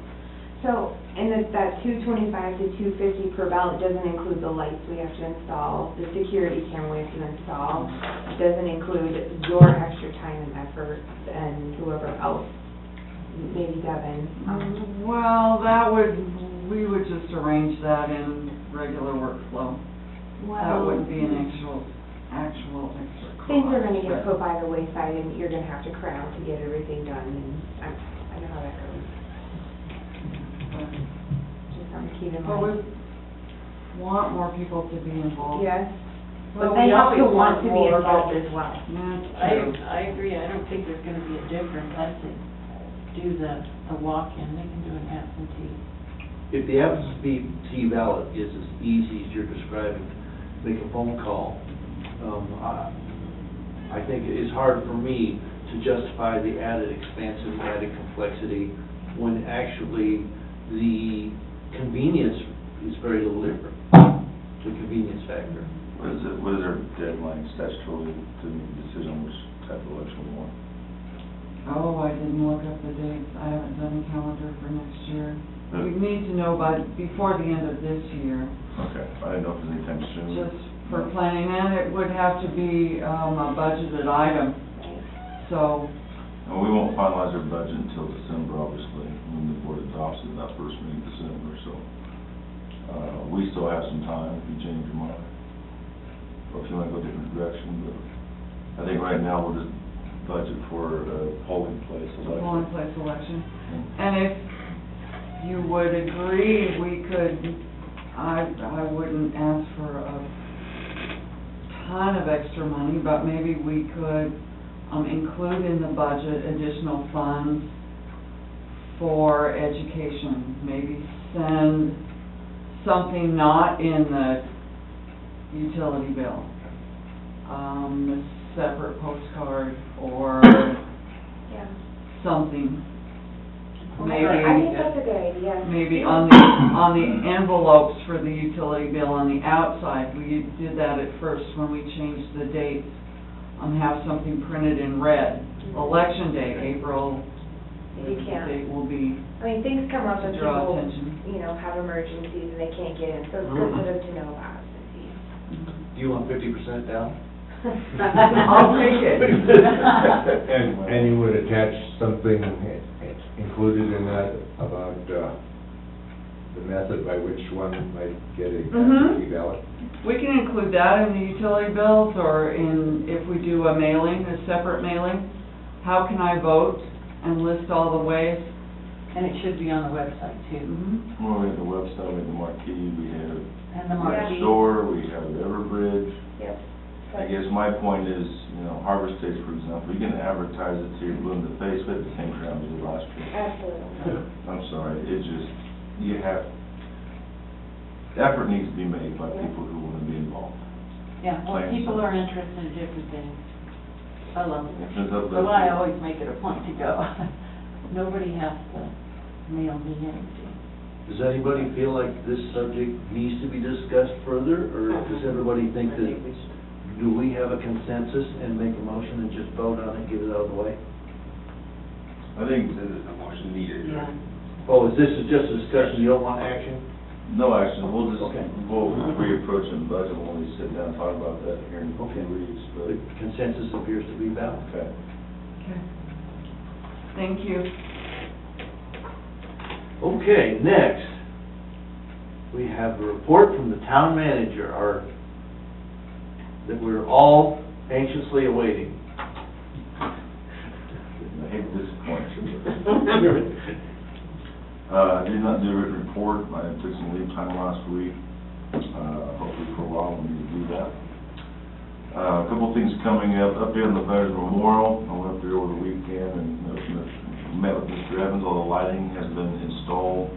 So, and that $225 to $250 per ballot doesn't include the lights we have to install, the security camera we have to install. It doesn't include your extra time and effort and whoever else, maybe Devin. Well, we would just arrange that in regular workflow. That wouldn't be an actual extra cost. Things are gonna get put by the wayside and you're gonna have to crowd to get everything done, and I know how that goes. Just something to keep in But we mind. want more people to be involved. Yes, Well, but they we have to always want to be more, involved but as well. That's true. I agree, I don't think there's gonna be a difference, I think, do the walk-in, they can do an absentee. If the absentee ballot is as easy as you're describing, make a phone call, I think it is hard for me to justify the added expense and the added complexity when actually the convenience is very little different, the convenience factor. What is our deadline statutorily to make a decision on which type of election we want? Oh, I didn't look up the dates. I haven't done a calendar for next year. We need to know before the end of this year, Okay, I didn't know if there's anytime soon. just for planning, and it would have to be, a budgeted item, so, And we won't finalize our budget until December, obviously, when the board adopts it, that first meeting in December, so. We still have some time if you change your mind, or if you want to go a different direction, but I think right now we'll just budget for a polling place election. polling place election. And if you would agree, we could, I wouldn't ask for a ton of extra money, but maybe we could, include in the budget additional funds for education. Maybe send something not in the utility bill, a separate postcard or Yeah. something. Okay, I think that's a good idea. Maybe on the envelopes for the utility bill on the outside, we did that at first when we changed the dates, have something printed in red. Election day, April, If you the can't. date will be I mean, things come up to and draw people, attention. have emergencies and they can't get in, so it's good for them to know about absentees. Do you want 50% down? I'll take it. And you would attach something included in that about, the method by which one might get a absentee ballot? We can include that in the utility bills, or if we do a mailing, a separate mailing. How can I vote, and list all the ways. And it should be on the website too. Well, we have the website, we have the marquee, we have And the the marquee. store, we have Everbridge. Yep. I guess my point is, Harbor States, for example, you can advertise it to your blue in the face, we had the same crowd as last year. Absolutely. I'm sorry, effort needs to be made by people who want to be involved. Yeah, well, Plain people simple. are interested in different things. I love it. If it's up So to- I always make it a point to go. Nobody has to mail me anything. Does anybody feel like this subject needs to be discussed further, or does everybody think that, do we have a consensus and make a motion and just vote on it, get it out of the way? I think, There's no motion needed. Yeah. Oh, is this just a discussion, you don't want action? no action, we'll just, Okay. we'll reapproach the budget when we sit down and talk about that here in a Okay. few weeks, but, The consensus appears to be valid. okay. Okay. Thank you. Okay, next, we have a report from the town manager, that we're all anxiously awaiting. I hate to disappoint you. I did not do a written report, I took some leave time last week, hopefully for a while we need to do that. A couple of things coming up here in the Veterans Memorial, I went up there over the weekend and met with Mr. Evans, all the lighting has been installed.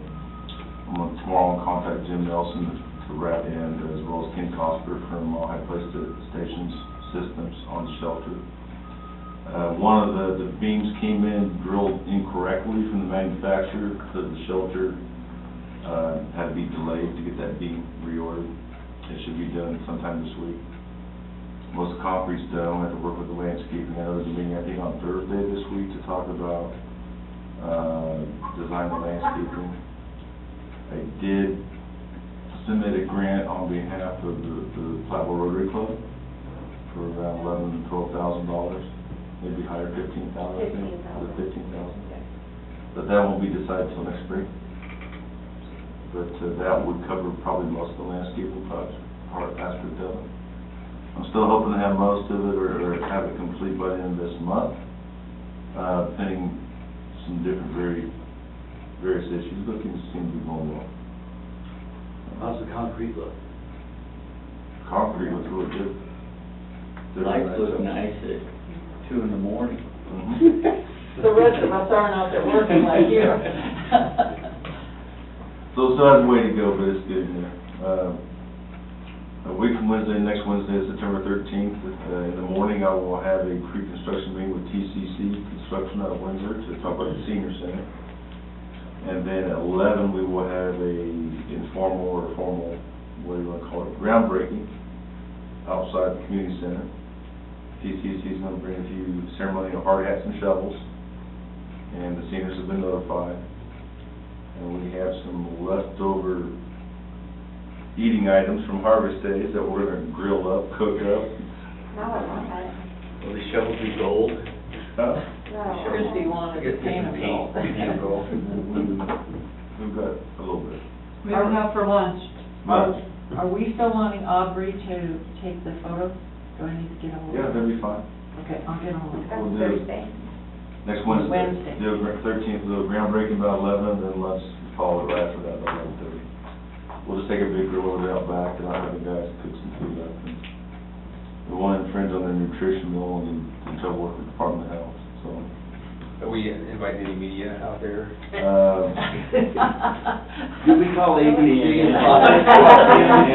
Tomorrow I'll contact Jim Nelson to wrap in, as well as Ken Cosper from High Place Stations Systems on the shelter. One of the beams came in drilled incorrectly from the manufacturer, so the shelter had to be delayed to get that beam reordered. It should be done sometime this week. Most of the concrete's done, we have to work with the landscaping. I know there's a meeting, I think, on Thursday this week to talk about design and landscaping. I did submit a grant on behalf of the Platteville Rotary Club for around $11,000 to $12,000. Maybe higher, 15,000, I think. 15,000. 15,000. But that won't be decided till next spring. But that would cover probably most of the landscaping project, part aspect of it. I'm still hoping to have most of it or have it complete by the end of this month, pending some different various issues, but things seem to be going well. How's the concrete look? Concrete looks really good. Lights look nice at 2 in the morning. Mhm. The rest of us aren't out there working like you. So it still has a way to go, but it's good, a week from Wednesday, next Wednesday is September 13th. In the morning, I will have a pre-construction meeting with TCC Construction out of Windsor to talk about the senior center. And then at 11, we will have a informal or formal, what do you want to call it, groundbreaking outside the community center. TCC is going to bring a few ceremonial hard hats and shovels, and the seniors have been notified. And we have some leftover eating items from Harvest Days that we're going to grill up, cook up. No, I want that. Will the shovels be gold? Uh, No. Christie wanted to paint them gold. We've got a little bit. We have enough for lunch. Are we still wanting Aubrey to take the photos? Do I need to get a hold of Yeah, her? that'll be fine. Okay, I'll get a hold of her. That's We'll do- Thursday. Next Wednesday. Wednesday. Do a 13th, do a groundbreaking about 11, then let's follow it right after that, about 11:30. We'll just take a big grill over out back, and I'll have the guys cook some food up. And we won't infringe on their nutrition, we won't get in trouble with the Department of Health, so. Are we inviting any media out there? Do we call ABC and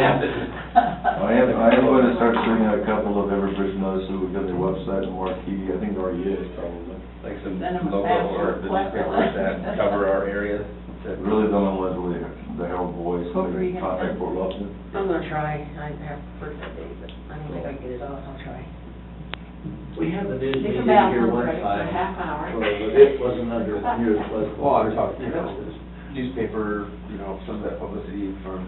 I am going to start sending out a couple of Everbridge notices, we've got their website and marquee, I think it already is probably. Like some Send 'em a local or sample. the newspapers that cover our area? Really don't know what the Herald Voice, What were you gonna contact say? Fort Lupton. I'm gonna try, I have birthday day, but I don't think I can get it off, I'll try. We had the news Take a meeting here bathroom one break for a time, half hour. but it wasn't under near as pleasant. Well, I'm talking, newspaper, some of that publicity from.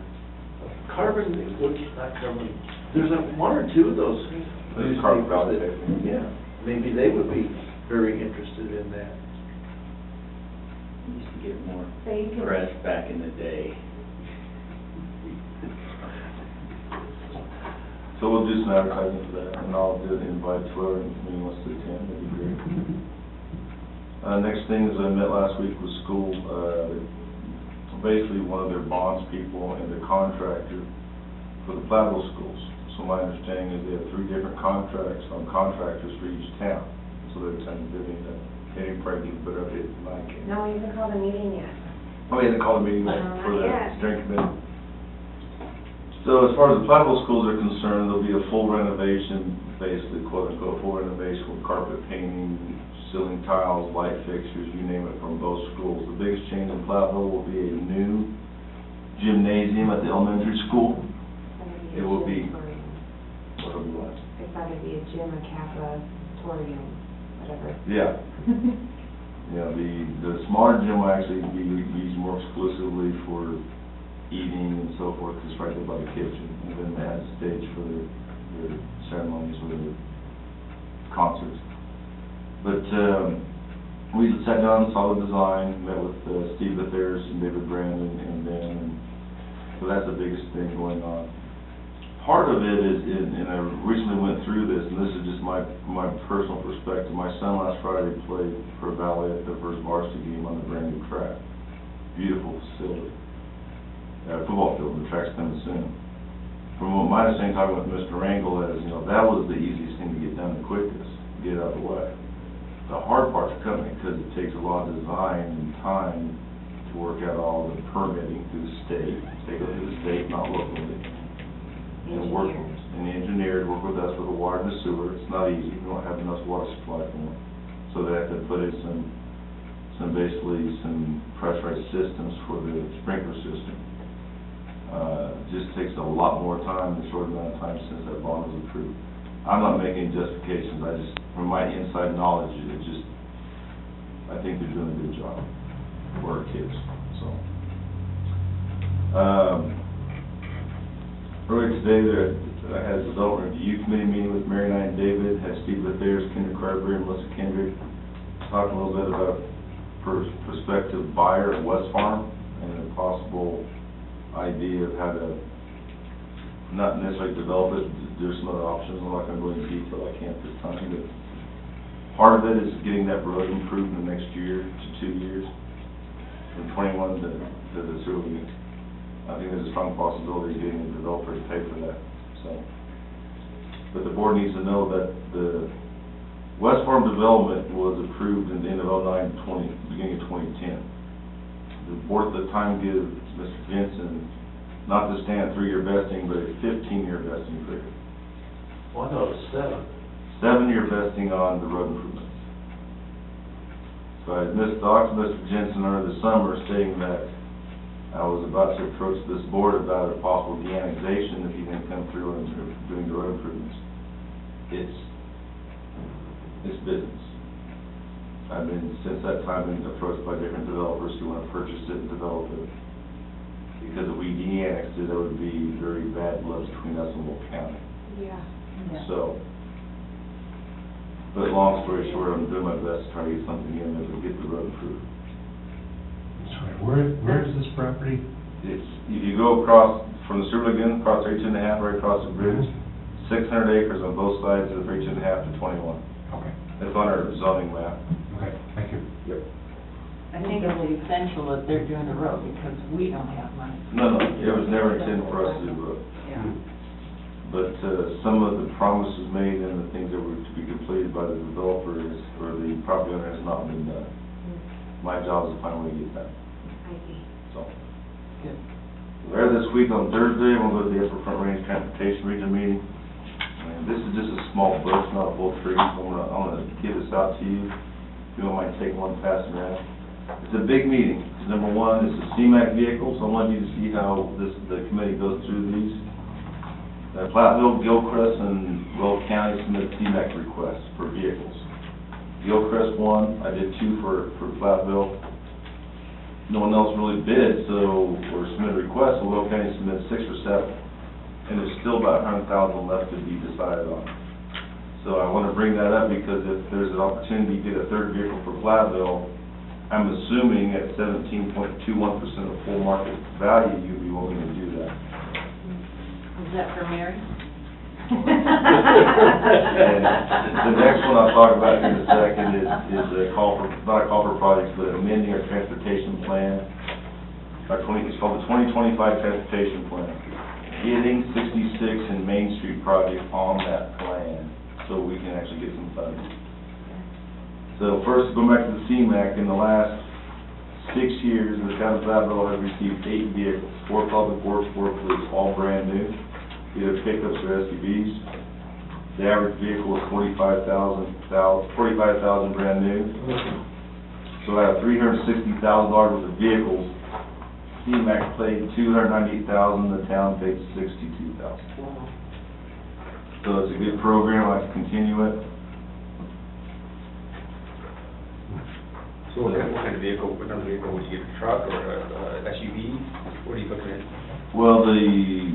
Carbon, what's not carbon, there's one or two of those There's Carbon Valley newspapers paper. that, yeah, maybe they would be very interested in that. Used to get more So you can. press back in the day. So we'll do some advertising for that, and I'll do the invite to whoever in the community wants to attend, that'd be great. Next thing is I met last week with school, basically one of their bonds people and the contractor for the Platteville schools. So my understanding is they have 3 different contracts on contractors for each town, so they're kind of bidding that. Kenny probably can put up his mic. No, you haven't called a meeting yet. Oh, he hasn't called a meeting yet for the Yes. steering committee. So as far as the Platteville schools are concerned, there'll be a full renovation, basically quote unquote, full renovation with carpet painting, ceiling tiles, light fixtures, you name it, from both schools. The biggest change in Platteville will be a new gymnasium at the elementary school. It will be, what will be what? It's either be a gym, a cafetorium, whatever. Yeah. You know, the smaller gym will actually be used more exclusively for eating and so forth, because right there by the kitchen, and then they have a stage for their ceremonies or their concerts. But, we sat down, saw the design, met with Steve Lathers and David Brandon and Ben, and so that's the biggest thing going on. Part of it is, and I recently went through this, and this is just my personal perspective. My son last Friday played for Valley at their first varsity game on the brand new track. Beautiful facility. Football field, the track's coming soon. From what my understanding, talking with Mr. Rangel, is, you know, that was the easiest thing to get done the quickest, get it out of the way. The hard part's coming, because it takes a lot of design and time to work out all the permitting through the state. They go through the state, not locally. And work, and the engineers work with us with the water and the sewer. It's not easy, we don't have enough water supply for them. So they have to put in some pressurized systems for the sprinkler system. Just takes a lot more time in a short amount of time since that bond was approved. I'm not making justifications, I just, from my inside knowledge, I think they're doing a good job for our kids, so. Earlier today, I had a development review committee meeting with Mary and David, had Steve Lathers, Kendra Carberry, and Melissa Kendrick, talking a little bit about prospective buyer of West Farm, and a possible idea of how to, not necessarily develop it, there's some other options. I'm not going to go into detail, I can't this time, but part of it is getting that road improved in the next year to 2 years, from 21 to the sewer unit. I think there's a strong possibility of getting a developer to pay for that, so. But the board needs to know that the West Farm development was approved in the end of 2009, beginning of 2010. The board at the time gave Mr. Jensen not to stand 3-year vesting, but a 15-year vesting period. Well, I thought it was 7. 7-year vesting on the road improvements. So I talked to Mr. Jensen over the summer, stating that I was about to approach this board about a possible de-annexation if he didn't come through and doing the road improvements. It's business. I've been, since that time, been approached by different developers who want to purchase it and develop it. Because if we de-annexed it, there would be very bad blood between us and Wolf County. Yeah. So, but long story short, I'm doing my best to try to get something in that will get the road improved. Sorry, where is this property? It's, if you go across, from the sewer lagoon, across 32.5, right across the bridge, 600 acres on both sides of 32.5 to 21. Okay, It's on our zoning map. okay, thank you. Yep. I think it's essential that they're doing the road because we don't have money. No, it was never intended for us to do it. Yeah. But some of the promises made and the things that were to be completed by the developers or the property owner has not been done. My job is to find a way to get that. I see. So, Good. later this week on Thursday, we'll go to the Upper Front Range Transportation Region meeting. And this is just a small book, it's not a full treat. I'm gonna give this out to you. If you don't mind taking one, pass it around. It's a big meeting. Number one is the CMAQ vehicle, so I want you to see how the committee goes through these. Platteville, Gilchrist, and Will County submit CMAQ requests for vehicles. Gilchrist one, I did 2 for Platteville. No one else really bid, so, or submitted requests, so Will County submitted 6 or 7. And there's still about 100,000 left to be decided on. So I want to bring that up because if there's an opportunity to get a third vehicle for Platteville, I'm assuming at 17.21% of full market value, you'd be willing to do that. Is that for Mary? And the next one I'll talk about here in a second is a call for, not a call for projects, but amending our transportation plan. It's called the 2025 Transportation Plan. Getting 66 and Main Street project on that plan so we can actually get some funding. So first, going back to the CMAQ, in the last 6 years, the town of Platteville has received 8 vehicles, 4 public works, 4 police, all brand new, either pickups or SUVs. The average vehicle is $45,000 brand new. So out of $360,000 worth of vehicles, CMAQ paid $298,000, the town paid $62,000. So it's a good program, I like to continue it. So what kind of vehicle, what kind of vehicle, would you get, a truck or a SUV? What are you looking at? Well, the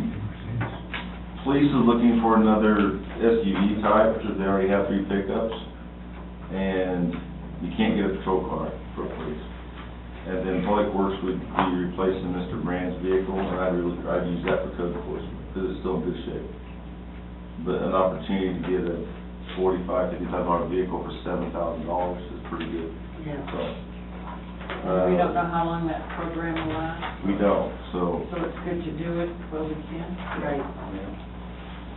police is looking for another SUV type, because they already have 3 pickups, and you can't get a patrol car for police. And then Public Works would be replacing Mr. Brand's vehicle, and I'd use that for code enforcement, because it's still in good shape. But an opportunity to get a $45,000-$55 vehicle for $7,000 is pretty good. Yeah. So, We don't know how long that program will last. we don't, so. So it's good to do it while we can. Right.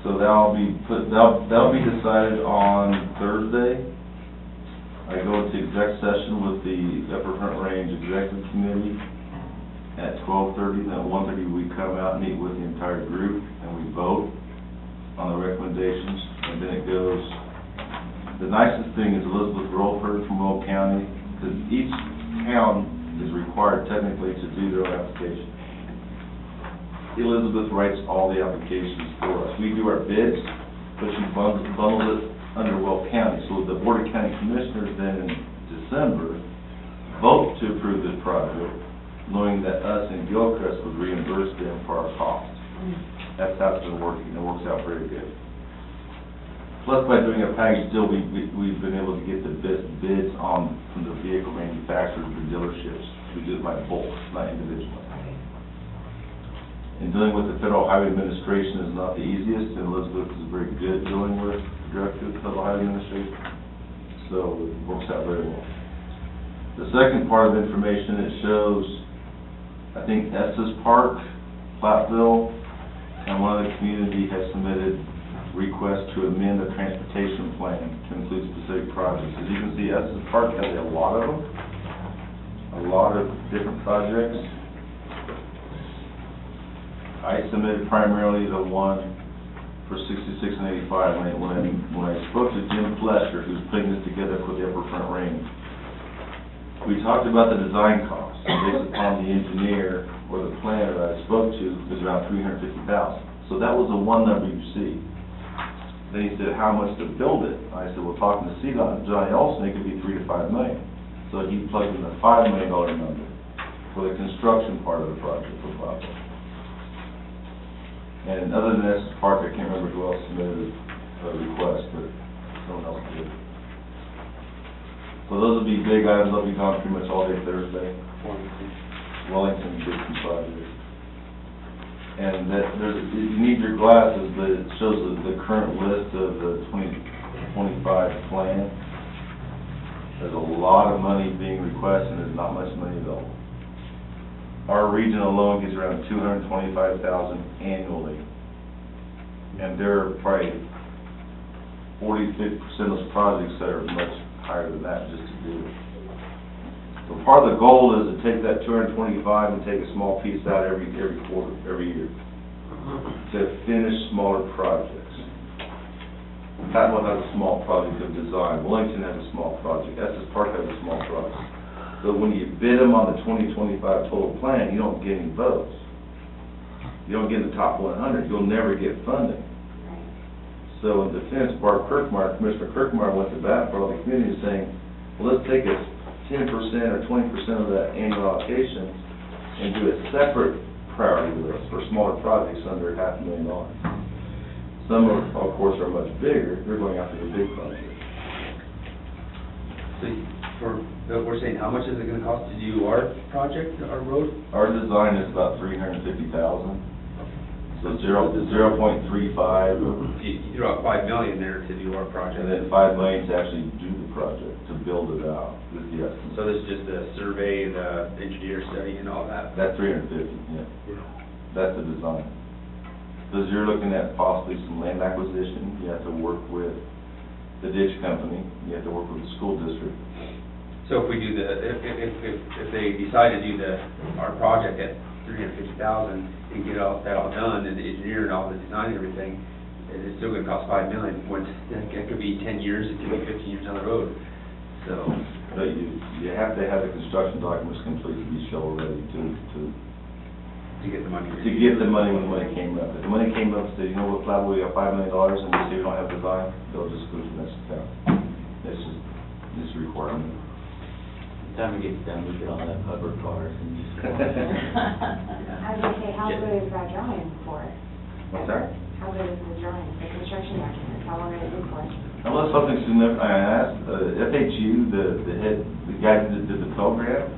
So that'll be decided on Thursday. I go into exec session with the Upper Front Range Executive Committee at 12:30, then at 1:30 we come out and meet with the entire group, and we vote on the recommendations, and then it goes. The nicest thing is Elizabeth Rolford from Will County, because each town is required technically to do their own application. Elizabeth writes all the applications for us. We do our bids, but she bundles it under Will County. So the Board of County Commissioners then in December vote to approve this project, knowing that us and Gilchrist would reimburse them for our costs. That's how it's been working. It works out very good. Plus, by doing a package deal, we've been able to get the best bids from the vehicle manufacturers, the dealerships. We do it by bulk, not individually. And dealing with the Federal Highway Administration is not the easiest, and Elizabeth is very good dealing with the Director of the Federal Highway Administration. So it works out very well. The second part of the information, it shows, I think Estes Park, Platteville, and one of the community has submitted requests to amend the transportation plan to include specific projects. As you can see, Estes Park has a lot of them, a lot of different projects. I submitted primarily the one for 66 and 85 when I spoke to Jim Flesher, who's putting this together for the Upper Front Range. We talked about the design costs, and based upon the engineer or the planner that I spoke to, it was around $350,000. So that was the one number you see. Then he said, how much to build it? I said, well, talking to CDOT and Johnny Olson, it could be $3 to $5 million. So he plugged in the $5 million number for the construction part of the project for Platteville. And other than Estes Park, I can't remember who else submitted a request, but someone else did. So those will be big items. They'll be gone pretty much all day Thursday. Wellington did some projects. And you need your glasses, but it shows the current list of the 2025 plan. There's a lot of money being requested, and there's not much money available. Our region alone gets around $225,000 annually. And there are probably 40–50% of those projects that are much higher than that just to do it. So part of the goal is to take that 225 and take a small piece out every quarter, every year, to finish smaller projects. Patmore has a small project of design, Wellington has a small project, Estes Park has a small project. So when you bid them on the 2025 total plan, you don't get any votes. You don't get in the top 100, you'll never get funding. So in defense, Commissioner Kirkmeyer went to bat for all the communities saying, well, let's take a 10% or 20% of that annual allocation and do a separate priority list for smaller projects under $500,000. Some of course, are much bigger, they're going after the big projects. So we're saying, how much is it gonna cost to do our project, our road? Our design is about $350,000, so 0.35, You throw out $5 million there to do our project. and then $5 million to actually do the project, to build it out, is the estimate. So this is just the survey, the engineer study and all that? That's $350, yeah. That's the design. Because you're looking at possibly some land acquisition, you have to work with the ditch company, you have to work with the school district. So if we do if they decide to do our project at $350,000 and get that all done, and the engineer and all the design and everything, it's still gonna cost $5 million, when it could be 10 years, it could be 15 years down the road, so. But you have to have the construction documents complete to be shovel ready To get the money. to get the money when the money came up. If the money came up and said, you know what, Platteville, we got $5 million, and we say we don't have design, they'll just go to the next town. It's just a requirement. Time it gets done, we could all have hover cars and just. I was gonna say, how good is that drawing for it? What's that? How good is the drawing, the construction documents, how long are they good for? Unless something significant, I asked, FHU, the head, the guy that did the program,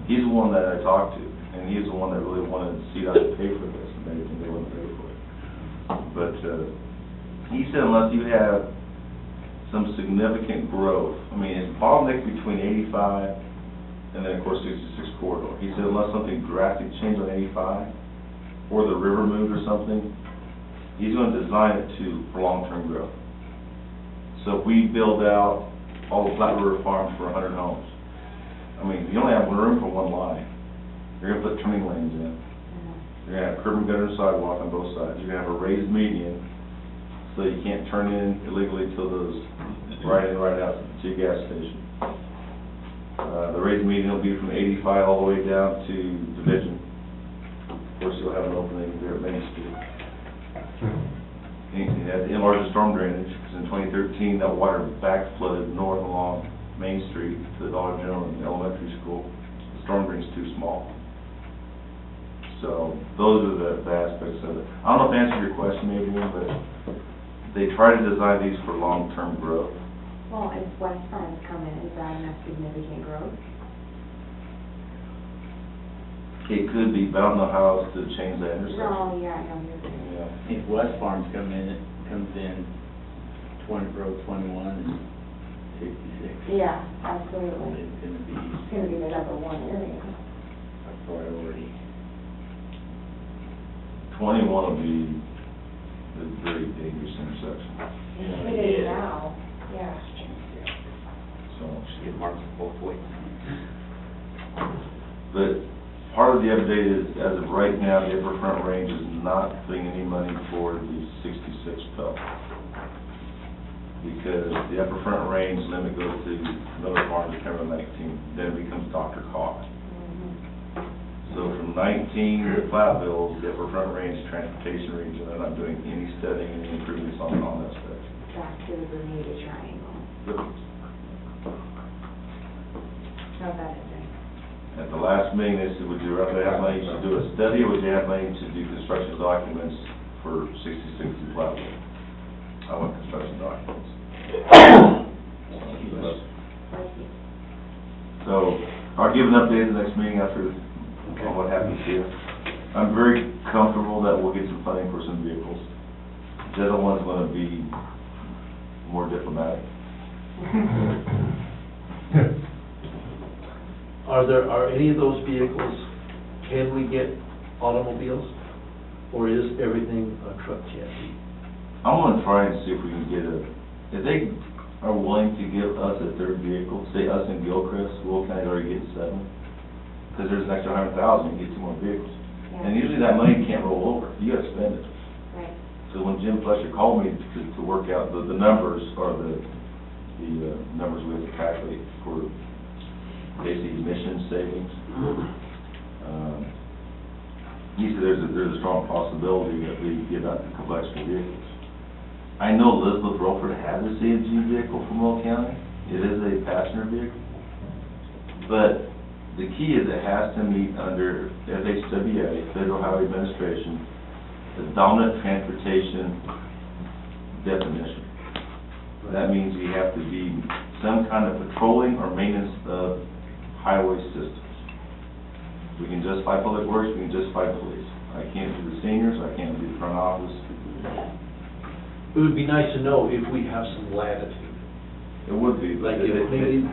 he's the one that I talked to, and he's the one that really wanted to see us pay for this, and they wouldn't pay for it. But, he said unless you have some significant growth, I mean, it's bottleneck between 85 and then, of course, 66 corridor. He said unless something drastic changed on 85, or the river moved or something, he's gonna design it for long-term growth. So if we build out all the Flat River Farms for 100 homes, I mean, you only have room for one line. You're gonna put turning lanes in. You're gonna have curb and gutter and sidewalk on both sides. You're gonna have a raised median, so you can't turn in illegally till those right in, right out to your gas station. The raised median will be from 85 all the way down to Division. Of course, you'll have an opening there at Main Street. And you have to enlarge the storm drainage, because in 2013, that water back flooded north along Main Street to the Dollar General and the elementary school. The storm drain's too small. So, those are the aspects of it. I don't know if I answered your question, Adrian, but they try to design these for long-term growth. Well, if West Farms come in, is that enough significant growth? It could be, but I don't know how else to change that intersection. No, yeah, I know you're saying. Yeah. If West Farms comes in 20, Road 21 and 66. Yeah, absolutely. It's gonna be It's gonna be the number one area. a priority. 21 will be a very dangerous intersection. It is now, yeah. So, Get marked both ways. but part of the update is, as of right now, the Upper Front Range is not putting any money toward the 66 PEL. Because the Upper Front Range limit goes to Miller Farm September 19, then it becomes Dr. Cog. So from 19 to Platteville, the Upper Front Range Transportation Region, they're not doing any studying, any improvements on that section. Back to the Bermuda Triangle. How's that doing? At the last meeting, they said, would you rather have money to do a study, or would you have money to do construction documents for 66 and Platteville? I want construction documents. So, I'll give an update at the next meeting after on what happens here. I'm very comfortable that we'll get some funding for some vehicles. The other one's gonna be more diplomatic. Are any of those vehicles, can we get automobiles? Or is everything a truck chassis? I wanna try and see if we can get if they are willing to give us a third vehicle, say us and Gilchrist, Will County already get 7, because there's an extra 100,000, you get 2 more vehicles. And usually that money can't roll over, you gotta spend it. Right. So when Jim Fletcher called me to work out the numbers, or the numbers we have to calculate for basically emission savings, he said there's a strong possibility that we give out a couple extra vehicles. I know Elizabeth Rulford has a CNG vehicle from Will County. It is a passenger vehicle. But the key is it has to meet under FHWA, Federal Highway Administration, the dominant transportation definition. That means you have to be some kind of patrolling or maintenance of highway systems. We can justify public works, we can justify police. I can't do the seniors, I can't do the front office. It would be nice to know if we have some latitude. It would be, but Like if maybe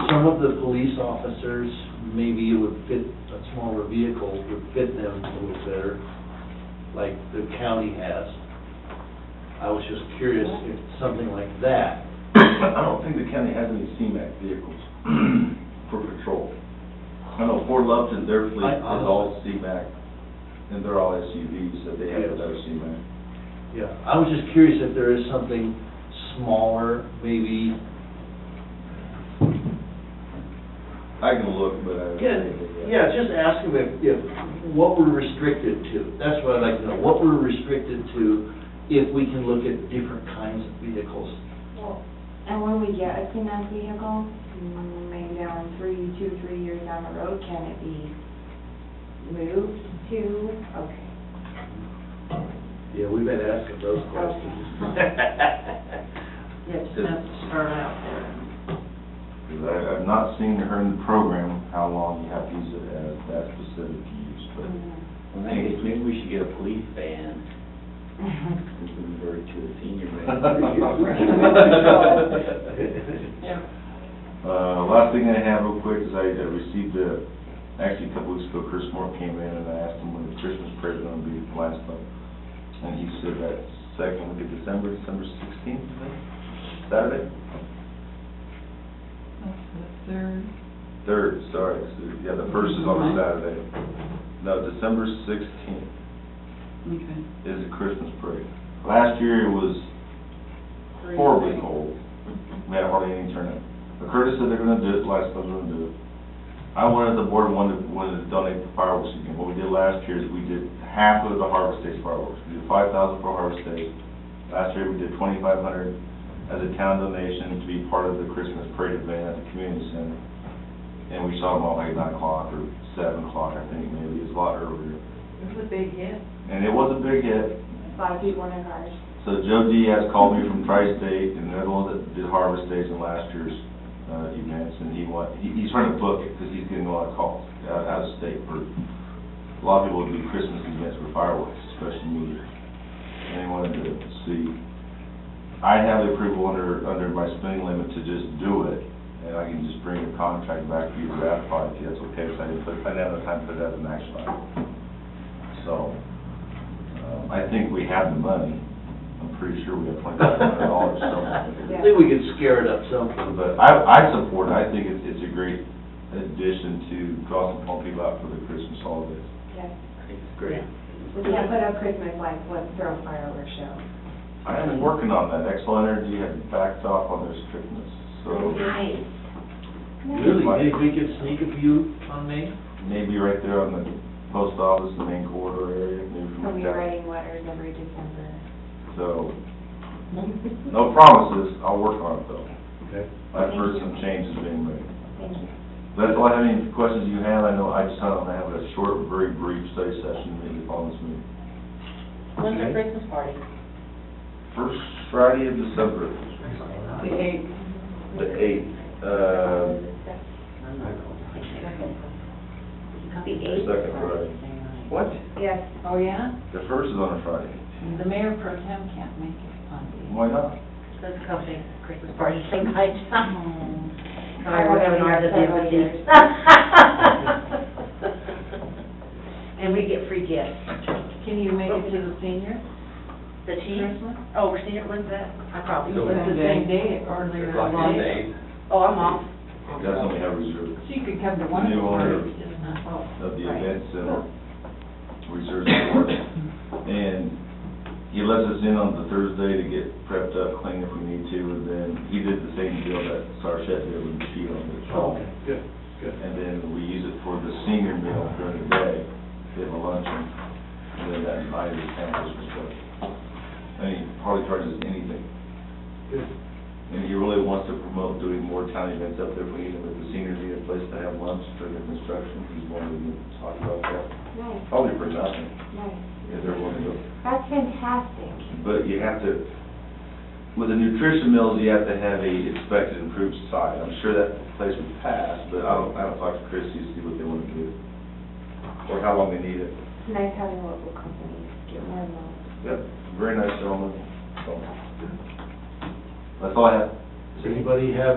some of the police officers, maybe it would fit, a smaller vehicle would fit them a little better, like the county has. I was just curious if something like that. I don't think the county has any CMAC vehicles for patrol. I know Fort Lupton, their fleet is all CMAC, and they're all SUVs, so they have better CMAC. Yeah, I was just curious if there is something smaller, maybe. I can look, but I... Yeah, just ask them if, what we're restricted to. That's what I'd like to know, what we're restricted to, if we can look at different kinds of vehicles. Well, And when we get a cement vehicle, maybe down 3 years down the road, can it be moved to, okay. Yeah, we've been asking those questions. Yeah, just have to start out there. Because I've not seen her in the program, how long you have to use it as that specific use, but Well, maybe we should get a police van, and convert it to a senior van. Yeah. Last thing I have real quick is I received actually a couple weeks ago, Chris Moore came in and I asked him when the Christmas parade was gonna be last month. And he said that second week of December 16th, I think, Saturday? That's the third. Third, sorry, so, yeah, the first is on a Saturday. No, December 16th Okay. is the Christmas parade. Last year it was horribly cold. We had hardly any turnout. But Curtis said they're gonna do it, last time they're gonna do it. I wanted, the board wanted to donate the fireworks again. What we did last year is we did half of the Harvest Days fireworks. We did 5,000 for Harvest Days. Last year we did 2,500 as a town donation to be part of the Christmas parade event at the community center. And we saw them all like 9 o'clock or 7 o'clock, I think, maybe. It was a lot earlier. It was a big hit. And it was a big hit. A lot of people in their cars. So Joe Diaz called me from Tri-State, and they're the ones that did Harvest Days in last year's events, and he's trying to book it, because he's getting a lot of calls out of state for, a lot of people do Christmas events with fireworks, especially New Year. And they wanted to see, I have the approval under my spending limit to just do it, and I can just bring the contract back to you to ratify if that's okay, because I didn't have enough time to put that as an action item. So, I think we have the money. I'm pretty sure we have $2,500, so. I think we could scare it up something, But I support it. I think it's a great addition to draw some more people out for the Christmas holidays. Yes. I think it's great. We can't put up Christmas lights, let's throw a fireworks show. I am working on that. Excel Energy has backed off on their strictness, so Nice. really, maybe we could sneak a few on May? maybe right there on the post office, the main corridor area, maybe We'll from be the writing letters every December. So, no promises. I'll work on it though. Okay. I've heard some changes being made. Thank you. That's all I have. Any questions you have? I know I just had to have a short, very brief study session maybe on this meeting. When's the Okay. Christmas party? First Friday of December, The 8th. the 8th, The eighth? second Friday. What? Yes. Oh, yeah? The first is on a Friday. The mayor pro tem can't make it on the. Why not? Let's come to Christmas party same night. Oh. Sorry, we're having ours at the Several embassy. years. And we get free gifts. Can you make it to the senior The chief? Christmas? Oh, we're senior, when's that? I probably It's would. the same day or later on day. Oh, I'm off. That's only have reserved. So you could come to one of the New owner parties, just not, oh. of the right. event center, reserves for it. And he lets us in on the Thursday to get prepped up, clean if we need to, and then he did the same deal that Sarchet did with the sheet on the Oh, show. okay, good, good. And then we use it for the senior meal during the day, we have a luncheon, and then that night is campus and stuff. And he hardly charges anything. Good. And he really wants to promote doing more town events up there. If we need them, if the seniors need a place to have lunch during the construction, he's willing to talk about that. Nice, Probably for nothing, nice. if they're willing to. That's fantastic. But you have to, with the nutrition meals, you have to have a expected improved side. I'm sure that place would pass, but I don't talk to Christie to see what they want to do, or how long they need it. It's nice having local companies get more involved. Yep, very nice gentleman. So, that's all I have. Does anybody have